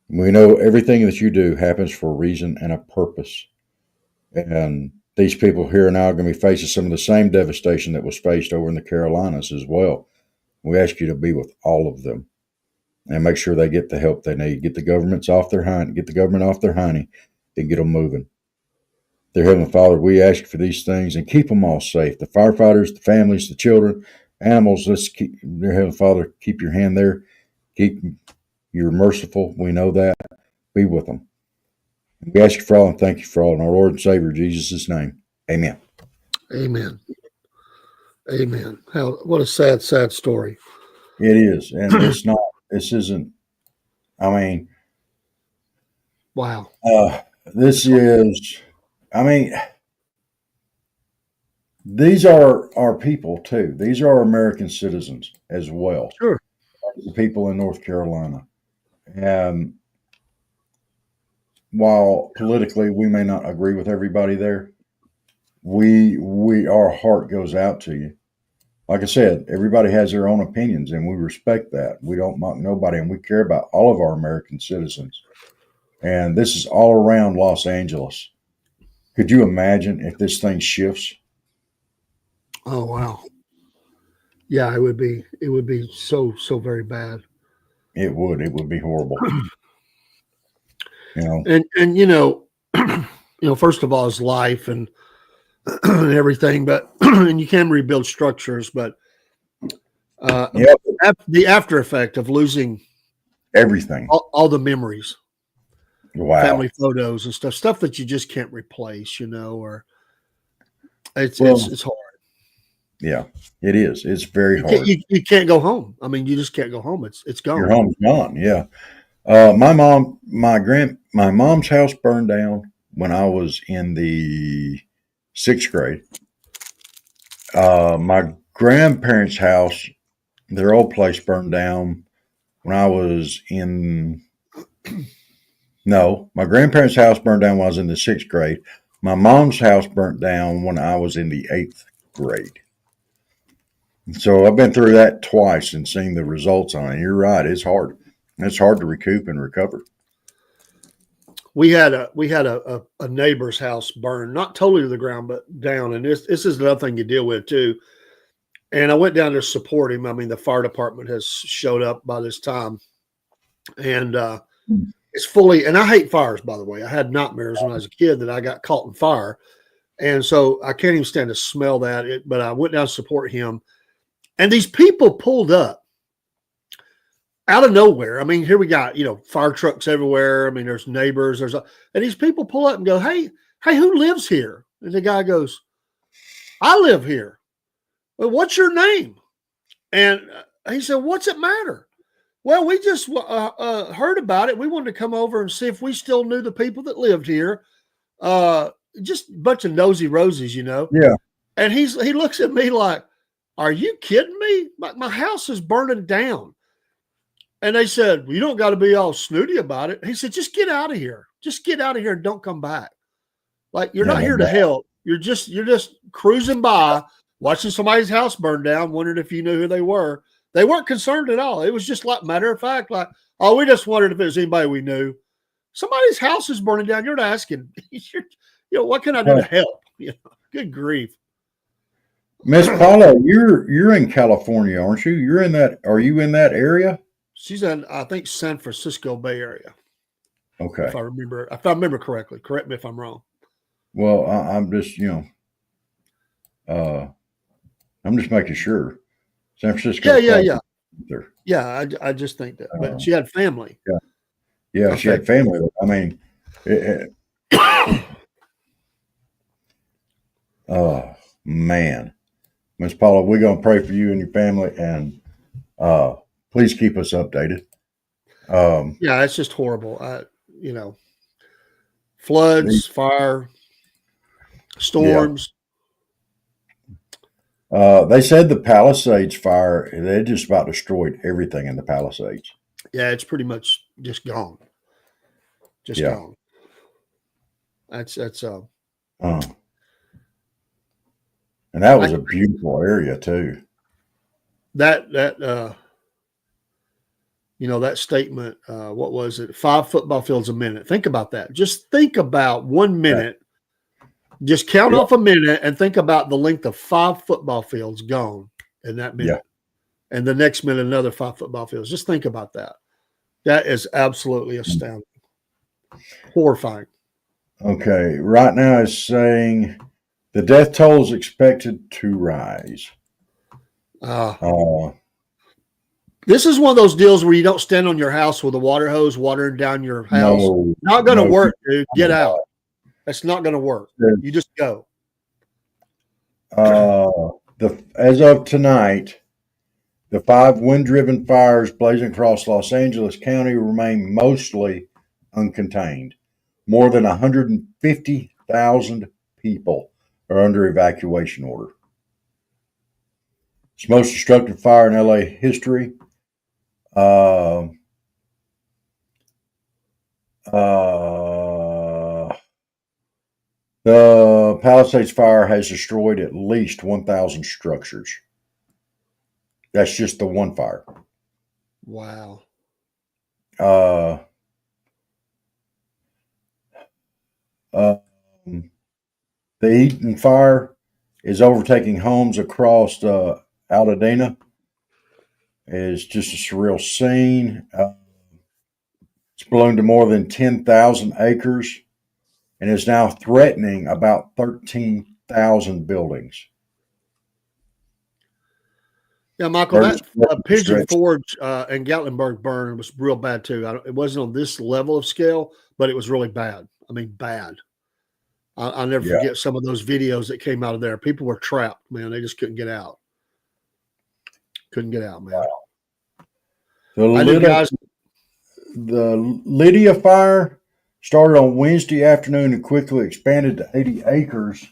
We know everything that you do happens for a reason and a purpose. And these people here now are going to be facing some of the same devastation that was faced over in the Carolinas as well. We ask you to be with all of them and make sure they get the help they need. Get the government off their hiney and get them moving. Dear Heavenly Father, we ask you for these things and keep them all safe. The firefighters, the families, the children, animals. Let's keep, dear Heavenly Father, keep your hand there. You're merciful. We know that. Be with them. We ask you for all and thank you for all in our Lord and Savior Jesus' name. Amen. Amen. Amen. What a sad, sad story. It is. And it's not, this isn't, I mean. Wow. This is, I mean, these are our people too. These are our American citizens as well. Sure. The people in North Carolina. And while politically we may not agree with everybody there, our heart goes out to you. Like I said, everybody has their own opinions and we respect that. We don't mock nobody and we care about all of our American citizens. And this is all around Los Angeles. Could you imagine if this thing shifts? Oh, wow. Yeah, it would be so very bad. It would be horrible. And first of all, is life and everything, but and you can rebuild structures, but the after effect of losing everything, all the memories, family photos and stuff that you just can't replace, or it's hard. Yeah, it is. It's very hard. You can't go home. I mean, you just can't go home. It's gone. Your home's gone. Yeah. My mom's house burned down when I was in the 6th grade. My grandparents' house, their old place, burned down when I was in No, my grandparents' house burned down when I was in the 6th grade. My mom's house burnt down when I was in the 8th grade. So I've been through that twice and seen the results on it. You're right; it's hard. It's hard to recoup and recover. We had a neighbor's house burn, not totally to the ground, but down. And this is another thing you deal with too. And I went down to support him. I mean, the fire department has showed up by this time, and it's fully. And I hate fires, by the way. I had nightmares when I was a kid that I got caught in fire, and so I can't even stand to smell that. But I went down to support him, and these people pulled up out of nowhere. I mean, here we got, fire trucks everywhere. I mean, there's neighbors, and these people pull up and go, hey, who lives here? And the guy goes, I live here. Well, what's your name? And he said, what's it matter? Well, we just heard about it. We wanted to come over and see if we still knew the people that lived here. Just a bunch of nosy roses, Yeah. And he looks at me like, are you kidding me? My house is burning down. And they said, well, you don't got to be all snooty about it. He said, just get out of here. Just get out of here and don't come back. Like, you're not here to help. You're just cruising by, watching somebody's house burn down, wondering if you knew who they were. They weren't concerned at all. It was just like matter of fact, like, oh, we just wondered if it was anybody we knew. Somebody's house is burning down. You're not asking, what can I do to help? Good grief. Miss Paula, you're in California, aren't you? Are you in that area? She's in, I think, San Francisco Bay Area. Okay. If I remember correctly. Correct me if I'm wrong. Well, I'm just, I'm just making sure. San Francisco. Yeah. Yeah, I just think that. But she had family. Yeah, she had family. I mean, oh, man. Miss Paula, we're going to pray for you and your family, and please keep us updated. Yeah, it's just horrible. Floods, fire, storms. Yeah. They said the Palisades fire, they just about destroyed everything in the Palisades. Yeah, it's pretty much just gone. Gone. That's and that was a beautiful area too. That statement, what was it? 5 football fields a minute. Think about that. Just think about 1 minute. Just count off a minute and think about the length of 5 football fields gone in that minute. Yeah. And the next minute, another 5 football fields. Just think about that. That is absolutely astounding. Horrifying. Okay. Right now it's saying the death toll is expected to rise. This is one of those deals where you don't stand on your house with a water hose watering down your house. Not going to work, dude. Get out. That's not going to work. You just go. As of tonight, the 5 wind-driven fires blazing across Los Angeles County remain mostly uncontained. More than 150,000 people are under evacuation order. It's the most destructive fire in LA history. The Palisades fire has destroyed at least 1,000 structures. That's just the one fire. Wow. The Eaton fire is overtaking homes across Altadena. It's just a surreal scene. It's blown to more than 10,000 acres and is now threatening about 13,000 buildings. Yeah, Michael, that Pigeon Forge and Gatlinburg burn was real bad too. It wasn't on this level of scale, but it was really bad. I mean, bad. I'll never forget some of those videos that came out of there. People were trapped, man. They just couldn't get out. Couldn't get out, man. Wow. The Lydia fire started on Wednesday afternoon and quickly expanded to 80 acres.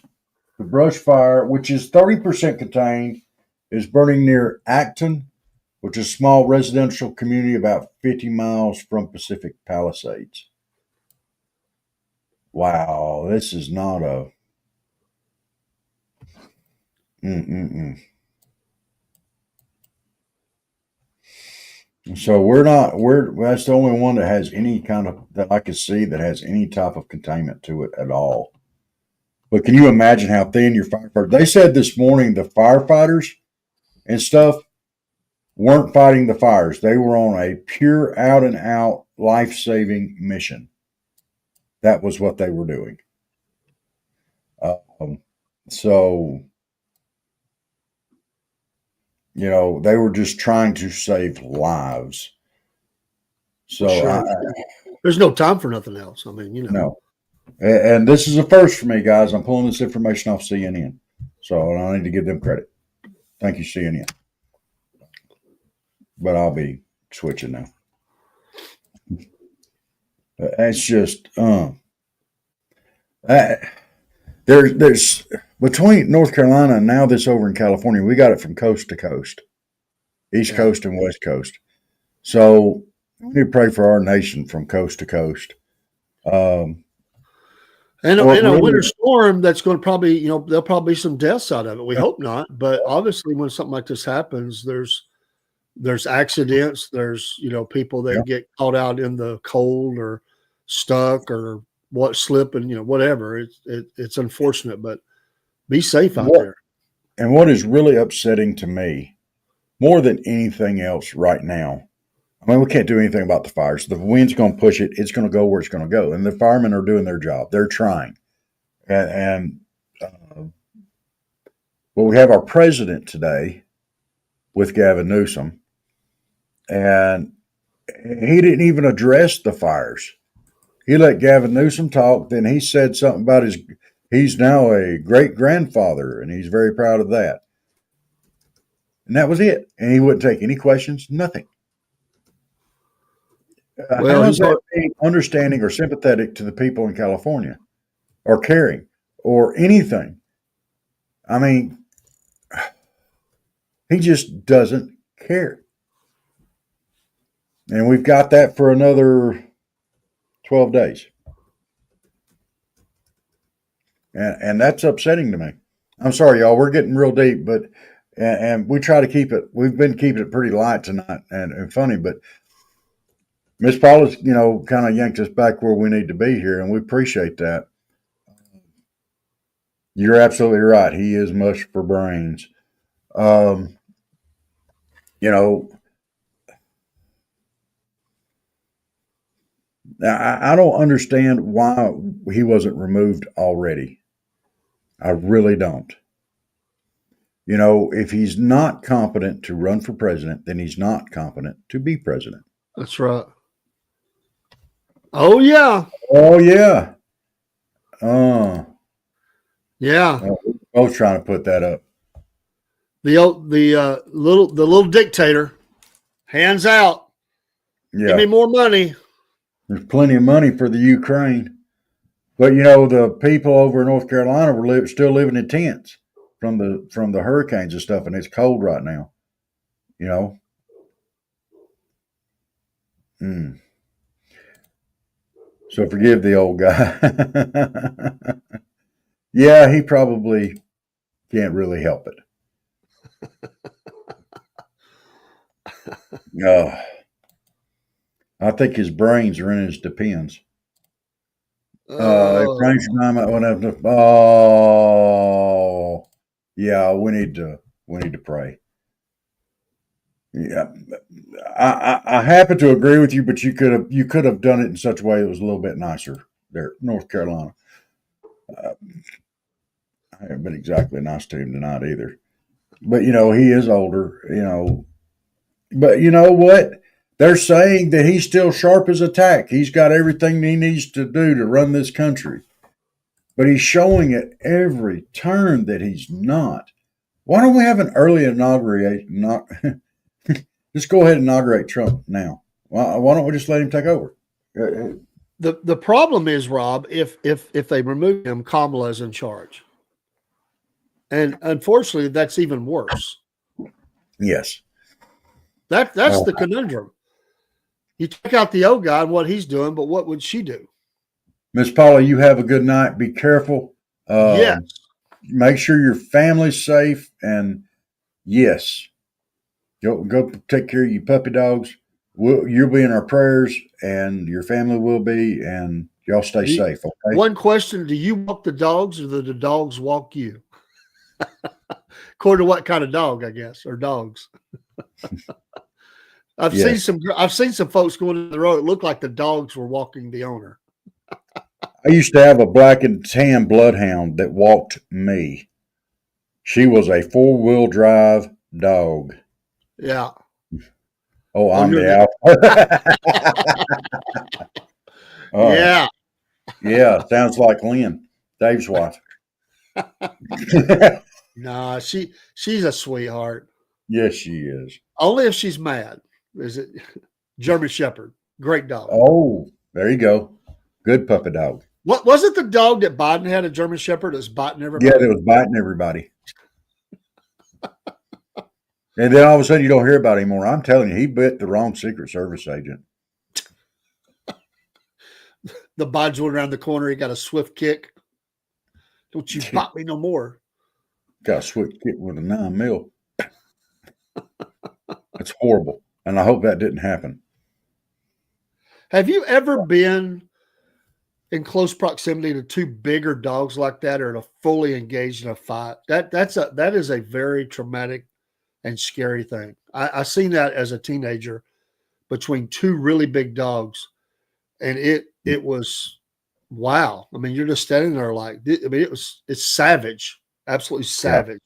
The brush fire, which is 30% contained, is burning near Acton, which is a small residential community about 50 miles from Pacific Palisades. wow, this is not a. Mm-mm-mm. So that's the only one that has any kind of, that I could see that has any type of containment to it at all. But can you imagine how thin your firefighter? They said this morning the firefighters and stuff weren't fighting the fires. They were on a pure out and out life saving mission. That was what they were doing. So, they were just trying to save lives. So Sure. There's no time for nothing else. I mean, no. And this is a first for me, guys. I'm pulling this information off CNN. So I need to give them credit. Thank you, CNN. But I'll be switching now. It's just there's between North Carolina and now this over in California, we got it from coast to coast, East Coast and West Coast. So we need to pray for our nation from coast to coast. And a winter storm that's going to probably, there'll probably be some deaths out of it. We hope not, but obviously when something like this happens, there's accidents, there's people that get caught out in the cold or stuck or slipping, whatever. It's unfortunate, but be safe out there. And what is really upsetting to me, more than anything else right now, I mean, we can't do anything about the fires. The wind's going to push it. It's going to go where it's going to go. And the firemen are doing their job. They're trying. But we have our president today with Gavin Newsom, and he didn't even address the fires. He let Gavin Newsom talk. Then he said something about he's now a great grandfather, and he's very proud of that. And that was it. And he wouldn't take any questions, nothing. How is that being understanding or sympathetic to the people in California, or caring, or anything? I mean, he just doesn't care. And we've got that for another 12 days. And that's upsetting to me. I'm sorry, y'all. We're getting real deep, but and we try to keep it. We've been keeping it pretty light tonight and funny, but Miss Paula's, kind of yanked us back where we need to be here, and we appreciate that. You're absolutely right. He is mush for brains. I don't understand why he wasn't removed already. I really don't. If he's not competent to run for president, then he's not competent to be president. That's right. Oh, yeah. Oh, yeah. Yeah. We're both trying to put that up. The little dictator, hands out. Yeah. Give me more money. There's plenty of money for the Ukraine. But, the people over in North Carolina were still living in tents from the hurricanes and stuff, and it's cold right now. So forgive the old guy. Yeah, he probably can't really help it. I think his brains are in his depends. Yeah, we need to pray. Yeah, I happen to agree with you, but you could have done it in such a way that was a little bit nicer there, North Carolina. I haven't been exactly nice to him tonight either, but he is older, But you know what? They're saying that he's still sharp as a tack. He's got everything he needs to do to run this country, but he's showing at every turn that he's not. Why don't we have an early inauguration? Just go ahead and inaugurate Trump now. Why don't we just let him take over? The problem is, Rob, if they remove him, Kamala's in charge. And unfortunately, that's even worse. Yes. That's the conundrum. You take out the old guy and what he's doing, but what would she do? Miss Paula, you have a good night. Be careful. Yes. Make sure your family's safe, and yes, go take care of your puppy dogs. You'll be in our prayers, and your family will be, and y'all stay safe. Okay. One question: do you walk the dogs, or do the dogs walk you? According to what kind of dog, I guess, or dogs. I've seen some folks going in the road. It looked like the dogs were walking the owner. I used to have a black and tan bloodhound that walked me. She was a 4-wheel drive dog. Yeah. Oh, I'm the alpha. Yeah. Yeah, sounds like Lynn, Dave's wife. Nah, she's a sweetheart. Yes, she is. Only if she's mad. Is it German Shepherd? Great dog. Oh, there you go. Good puppy dog. What was it? The dog that Biden had, a German Shepherd, that was biting everybody? Yeah, that was biting everybody. And then all of a sudden, you don't hear about it anymore. I'm telling you, he bit the wrong Secret Service agent. The Biden's went around the corner. He got a swift kick. Don't you bite me no more. Got a swift kick with a 9mm. That's horrible. And I hope that didn't happen. Have you ever been in close proximity to two bigger dogs like that, or fully engaged in a fight? That is a very traumatic and scary thing. I seen that as a teenager between two really big dogs, and it was wow. I mean, you're just standing there like, I mean, it's savage, absolutely savage.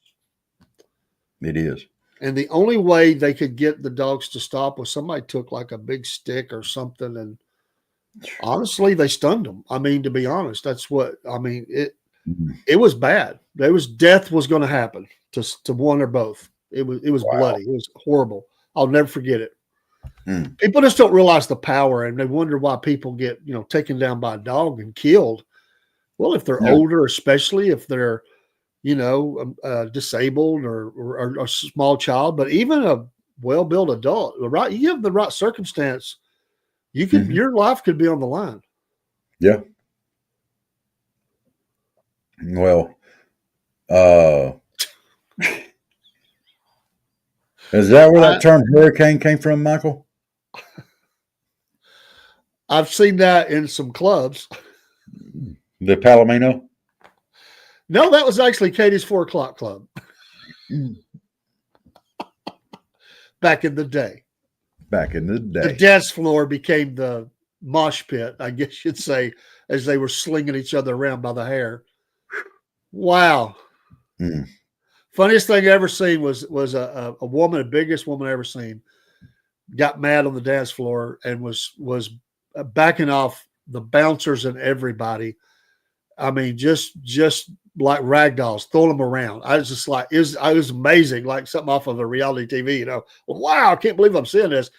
It is. And the only way they could get the dogs to stop was somebody took like a big stick or something, and honestly, they stunned them. I mean, to be honest, that's what I mean. It was bad. Death was going to happen to one or both. It was Wow. bloody. It was horrible. I'll never forget it. People just don't realize the power, and they wonder why people get taken down by a dog and killed. Well, if they're older, especially if they're disabled or a small child, but even a well-built adult, right? You have the right circumstance, you could your life could be on the line. Yeah. Well, is that where that term hurricane came from, Michael? I've seen that in some clubs. The Palomino? No, that was actually Katie's 4 o'clock club. Back in the day. The dance floor became the mosh pit, I guess you'd say, as they were slinging each other around by the hair. Wow. Funniest thing I ever seen was a woman, the biggest woman I ever seen, got mad on the dance floor and was backing off the bouncers and everybody. I mean, just like rag dolls, throwing them around. I was just like, it was amazing, like something off of a reality TV, Wow, I can't believe I'm seeing this.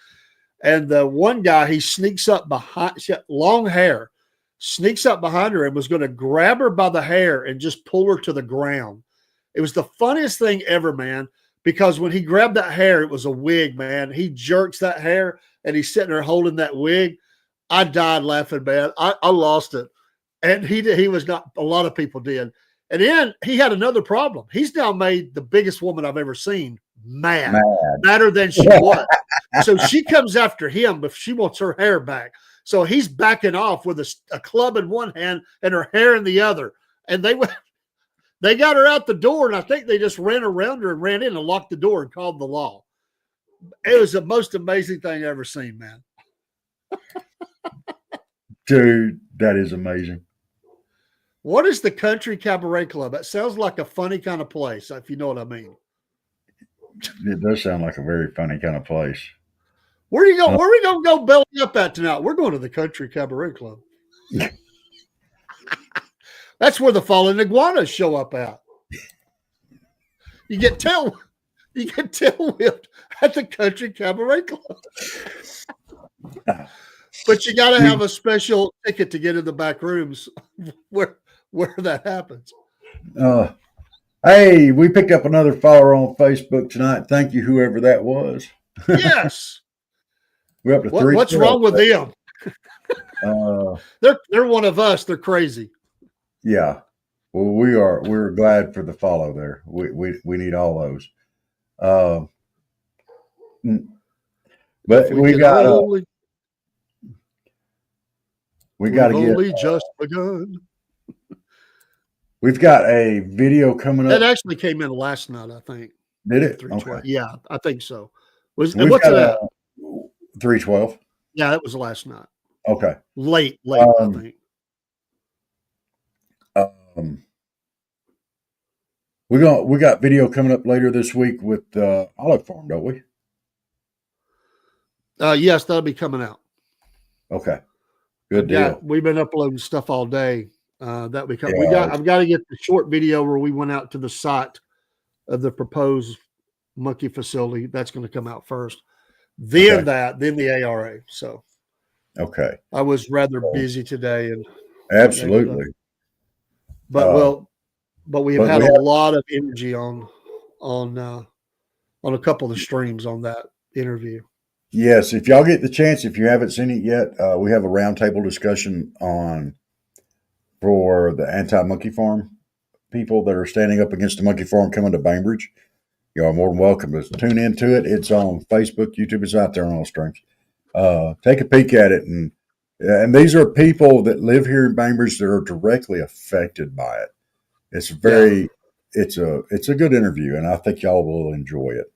And the one guy, he sneaks up behind, she had long hair, sneaks up behind her and was going to grab her by the hair and just pull her to the ground. It was the funniest thing ever, man, because when he grabbed that hair, it was a wig, man. He jerks that hair and he's sitting there holding that wig. I died laughing, man. I lost it. And he was not, a lot of people did. And then he had another problem. He's now made the biggest woman I've ever seen madder than she was. So she comes after him if she wants her hair back. So he's backing off with a club in one hand and her hair in the other. And they got her out the door, and I think they just ran around her and ran in and locked the door and called the law. It was the most amazing thing I've ever seen, man. Dude, that is amazing. What is the Country Cabaret Club? That sounds like a funny kind of place, if you know what I mean. It does sound like a very funny kind of place. Where are we going to go belly up at tonight? We're going to the Country Cabaret Club. That's where the fallen iguanas show up at. You get tail whipped at the Country Cabaret Club. But you got to have a special ticket to get in the back rooms where that happens. Hey, we picked up another follower on Facebook tonight. Thank you, whoever that was. Yes. We're up to 3. What's wrong with them? They're one of us. They're crazy. Yeah. Well, we're glad for the follow there. We need all those. Uh, but we got to get. Only just begun. We've got a video coming up. That actually came in last night, I think. Did it? 312. Okay. Yeah, I think so. What's it at? 312. Yeah, that was last night. Okay. Late, I think. We got video coming up later this week with Olive Farm, don't we? Yes, that'll be coming out. Okay. Good deal. We've been uploading stuff all day. That we come. I've got to get the short video where we went out to the site of the proposed monkey facility. That's going to come out first. Then then the ARA. So okay. I was rather busy today, and absolutely. But we have had a lot of energy on a couple of the streams on that interview. Yes, if y'all get the chance, if you haven't seen it yet, we have a roundtable discussion for the anti-monkey farm people that are standing up against the monkey farm coming to Bainbridge. You are more than welcome to tune into it. It's on Facebook, YouTube. It's out there on all streams. Take a peek at it, and these are people that live here in Bainbridge that are directly affected by it. It's it's a good interview, and I think y'all will enjoy it.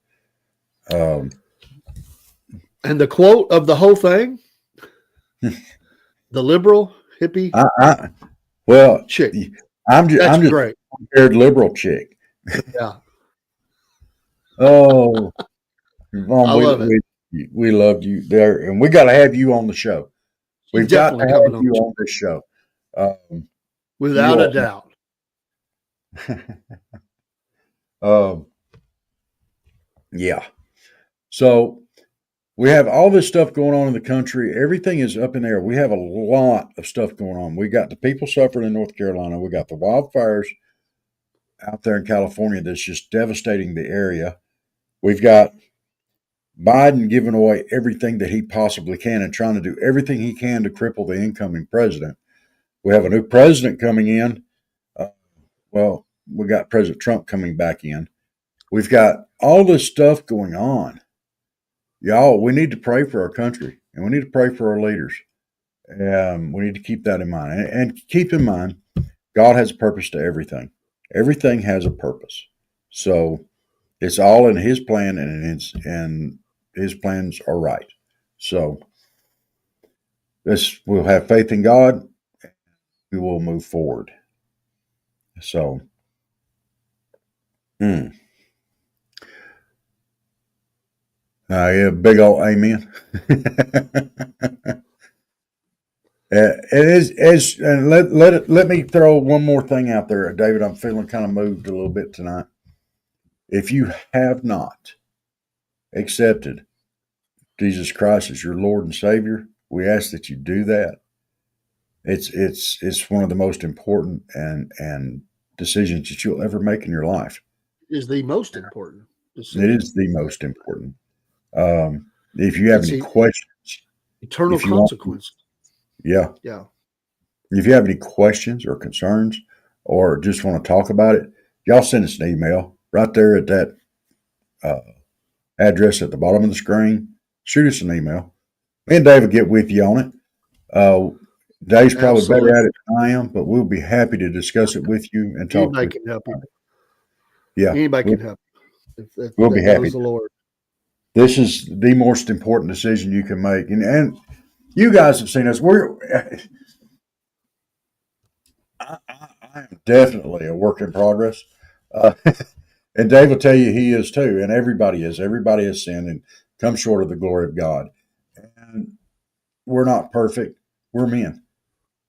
And the quote of the whole thing, the liberal hippie chick. I'm just great. Compared liberal chick. Yeah. Oh, Mom, I love it. We loved you there, and we got to have you on the show. We've got to have you on this show. Without a doubt. Yeah. So we have all this stuff going on in the country. Everything is up in the air. We have a lot of stuff going on. We got the people suffering in North Carolina. We got the wildfires out there in California that's just devastating the area. We've got Biden giving away everything that he possibly can and trying to do everything he can to cripple the incoming president. We have a new president coming in. We got President Trump coming back in. We've got all this stuff going on. Y'all, we need to pray for our country, and we need to pray for our leaders. We need to keep that in mind. And keep in mind, God has a purpose to everything. Everything has a purpose. So it's all in his plan, and his plans are right. So we'll have faith in God. We will move forward. So, yeah, big old amen. And let me throw one more thing out there, David. I'm feeling kind of moved a little bit tonight. If you have not accepted Jesus Christ as your Lord and Savior, we ask that you do that. It's one of the most important and decisions that you'll ever make in your life. It is the most important decision. It is the most important. If you have any questions, eternal consequences. Yeah. If you have any questions or concerns, or just want to talk about it, y'all send us an email right there at that address at the bottom of the screen. Shoot us an email. Me and Dave will get with you on it. Dave's probably better at it than I am, but we'll be happy to discuss it with you and talk. Anybody can help you. Yeah, anybody can help you. We'll be happy. The Lord. This is the most important decision you can make, and you guys have seen us. I am definitely a work in progress, and Dave will tell you he is too, and everybody is. Everybody has sinned and come short of the glory of God, and we're not perfect. We're men.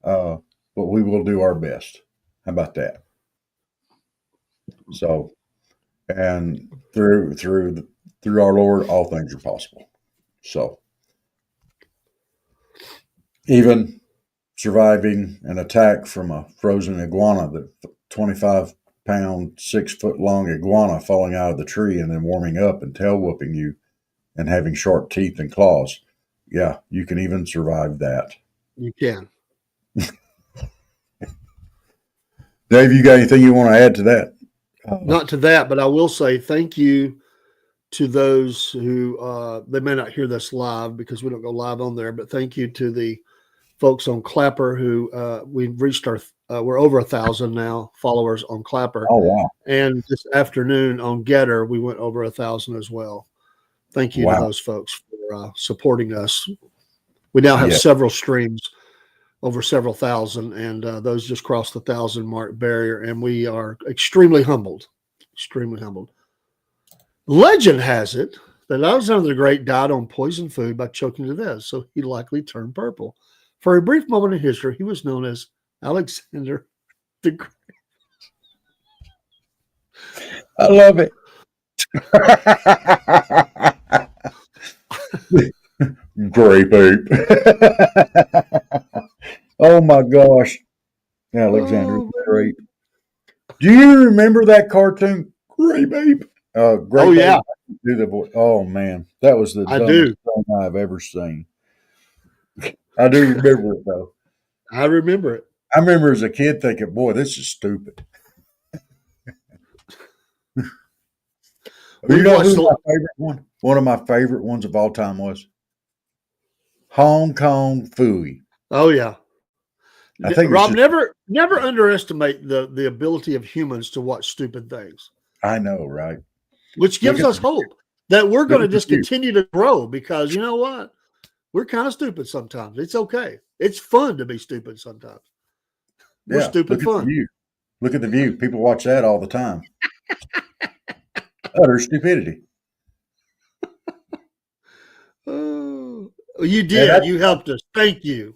But we will do our best. How about that? So, and through our Lord, all things are possible. So, even surviving an attack from a frozen iguana, the 25-pound, 6-foot-long iguana falling out of the tree and then warming up and tail whooping you and having sharp teeth and claws. Yeah, you can even survive that. You can. Dave, you got anything you want to add to that? Not to that, but I will say thank you to those who they may not hear this live because we don't go live on there, but thank you to the folks on Clapper who we've reached we're over 1,000 now followers on Clapper. Oh, wow. And this afternoon on Getter, we went over 1,000 as well. Thank you to those folks for supporting us. We now have several streams over several thousand, and those just crossed the 1,000 mark barrier, and we are extremely humbled. Extremely humbled. Legend has it that Alexander the Great died on poisoned food by choking to death, so he likely turned purple. For a brief moment in history, he was known as Alexander the Great. I love it. Grape ape. Oh my gosh. Alexander the Great. Do you remember that cartoon? Grape ape. Grape yeah. Ape. Do the voice. Oh man. That was the dumbest thing I've ever seen. I do remember it though. I remember it. I remember as a kid thinking, boy, this is stupid. You know who my favorite one? One of my favorite ones of all time was Hong Kong Phooey. Oh yeah. I think Rob, never underestimate the ability of humans to watch stupid things. I know, right? Which gives us hope that we're going to just continue to grow because you know what? We're kind of stupid sometimes. It's okay. It's fun to be stupid sometimes. We're stupid fun. Look at the View. People watch that all the time. Utter stupidity. Oh, you did. You helped us. Thank you.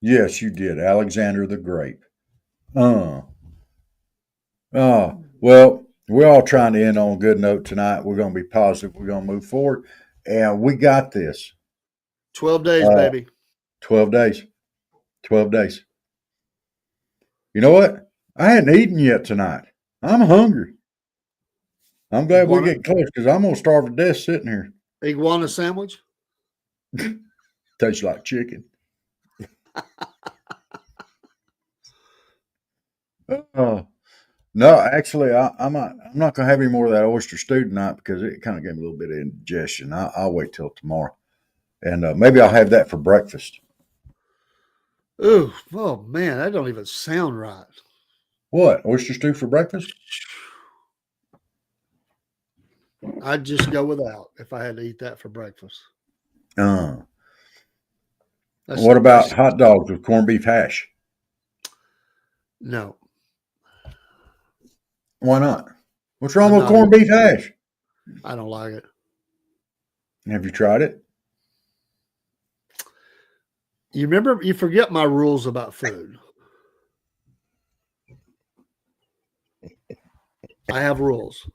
Yes, you did. Alexander the Great. Well, we're all trying to end on a good note tonight. We're going to be positive. We're going to move forward. And we got this. 12 days, baby. 12 days. 12 days. You know what? I hadn't eaten yet tonight. I'm hungry. I'm glad we get close because I'm going to starve to death sitting here. Iguana sandwich? Tastes like chicken. No, actually, I'm not going to have any more of that oyster stew tonight because it kind of gave me a little bit of indigestion. I'll wait till tomorrow, and maybe I'll have that for breakfast. Ooh, oh man, that don't even sound right. What, oyster stew for breakfast? I'd just go without if I had to eat that for breakfast. What about hot dogs with corned beef hash? No. Why not? What's wrong with corned beef hash? I don't like it. Have you tried it? You forget my rules about food. I have rules.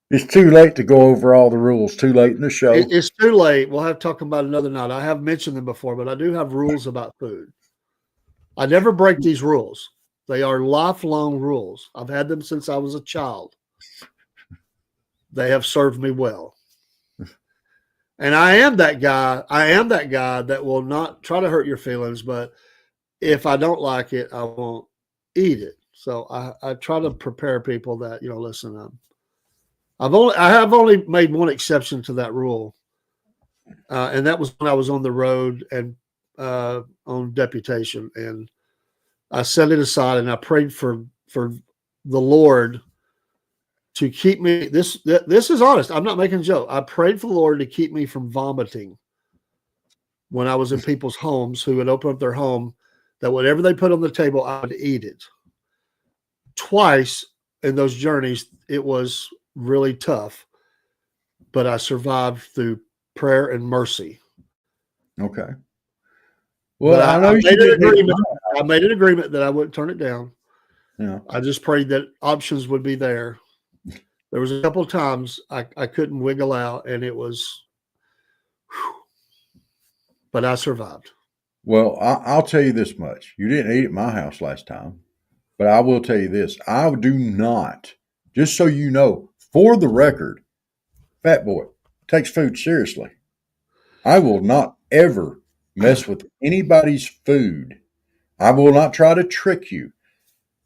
It's too late to go over all the rules. Too late in the show. It's too late. We'll have to talk about another night. I have mentioned them before, but I do have rules about food. I never break these rules. They are lifelong rules. I've had them since I was a child. They have served me well. And I am that guy. I am that guy that will not try to hurt your feelings, but if I don't like it, I won't eat it. So I try to prepare people that, listen, I have only made one exception to that rule. And that was when I was on the road and on deputation. And I set it aside and I prayed for the Lord to keep me. This is honest. I'm not making a joke. I prayed for the Lord to keep me from vomiting when I was in people's homes who would open up their home, that whatever they put on the table, I would eat it. Twice in those journeys, it was really tough, but I survived through prayer and mercy. Okay. Well, I know I made an agreement that I wouldn't turn it down. Yeah. I just prayed that options would be there. There was a couple of times I couldn't wiggle out, and it was, but I survived. Well, I'll tell you this much. You didn't eat at my house last time, but I will tell you this. I do not, just so you know, for the record, Fat Boy takes food seriously. I will not ever mess with anybody's food. I will not try to trick you.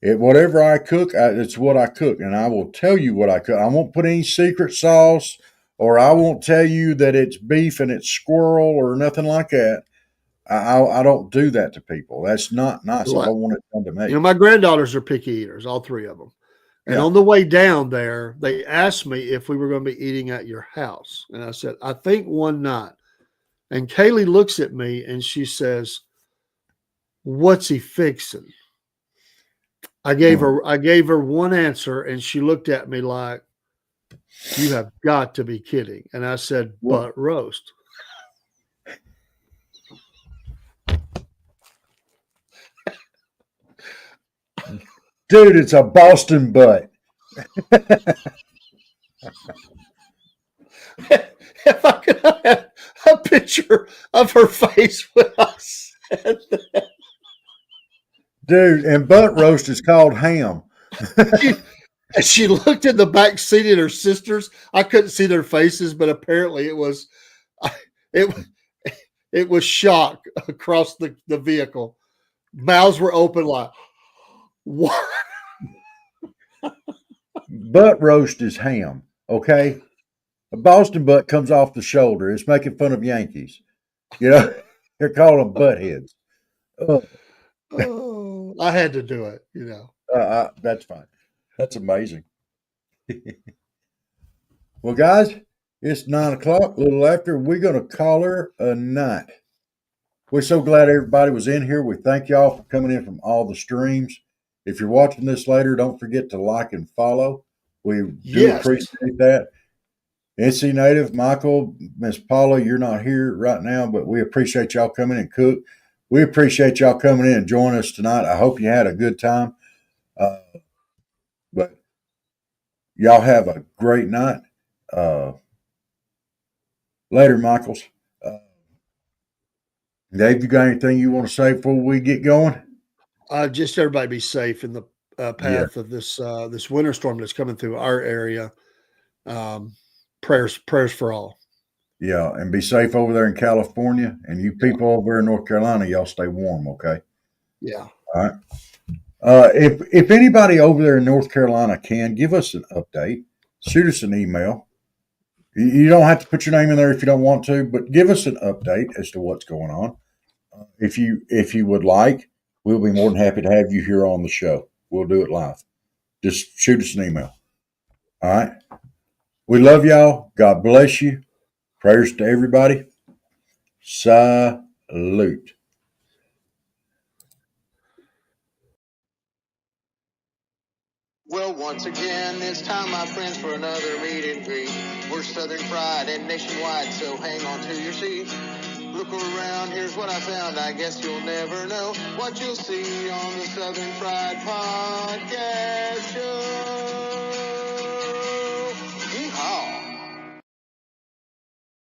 Whatever I cook, it's what I cook, and I will tell you what I cook. I won't put any secret sauce, or I won't tell you that it's beef and it's squirrel or nothing like that. I don't do that to people. That's not nice. I don't want it done to me. My granddaughters are picky eaters, all three of them. And on the way down there, they asked me if we were going to be eating at your house. And I said, I think one night. And Kaylee looks at me and she says, what's he fixing? I gave her one answer, and she looked at me like, you have got to be kidding. And I said, butt roast. Dude, it's a Boston butt. If I could have a picture of her face when I said that. Dude, and butt roast is called ham. She looked in the back seat at her sisters. I couldn't see their faces, but apparently it was shock across the vehicle. Mouths were open like, what? Butt roast is ham, okay? A Boston butt comes off the shoulder. It's making fun of Yankees. They're calling them butt heads. Oh, I had to do it, That's fine. That's amazing. Well, guys, it's 9 o'clock, a little after. We're going to call her a night. We're so glad everybody was in here. We thank y'all for coming in from all the streams. If you're watching this later, don't forget to like and follow. We do appreciate that. NC Native, Michael, Miss Paula, you're not here right now, but we appreciate y'all coming and cook. We appreciate y'all coming in and joining us tonight. I hope you had a good time. But y'all have a great night. Later, Michaels. Dave, you got anything you want to say before we get going? Just everybody be safe in the path of this winter storm that's coming through our area. Prayers for all. Yeah, and be safe over there in California, and you people over there in North Carolina, y'all stay warm, okay? Yeah. All right. If anybody over there in North Carolina can give us an update, shoot us an email. You don't have to put your name in there if you don't want to, but give us an update as to what's going on. If you would like, we'll be more than happy to have you here on the show. We'll do it live. Just shoot us an email. All right. We love y'all. God bless you. Prayers to everybody. Salute. Well, once again, it's time, my friends, for another meet and greet. We're Southern Fried and nationwide, so hang on to your seat. Look around, here's what I found. I guess you'll never know what you'll see on the Southern Fried Podcast Show.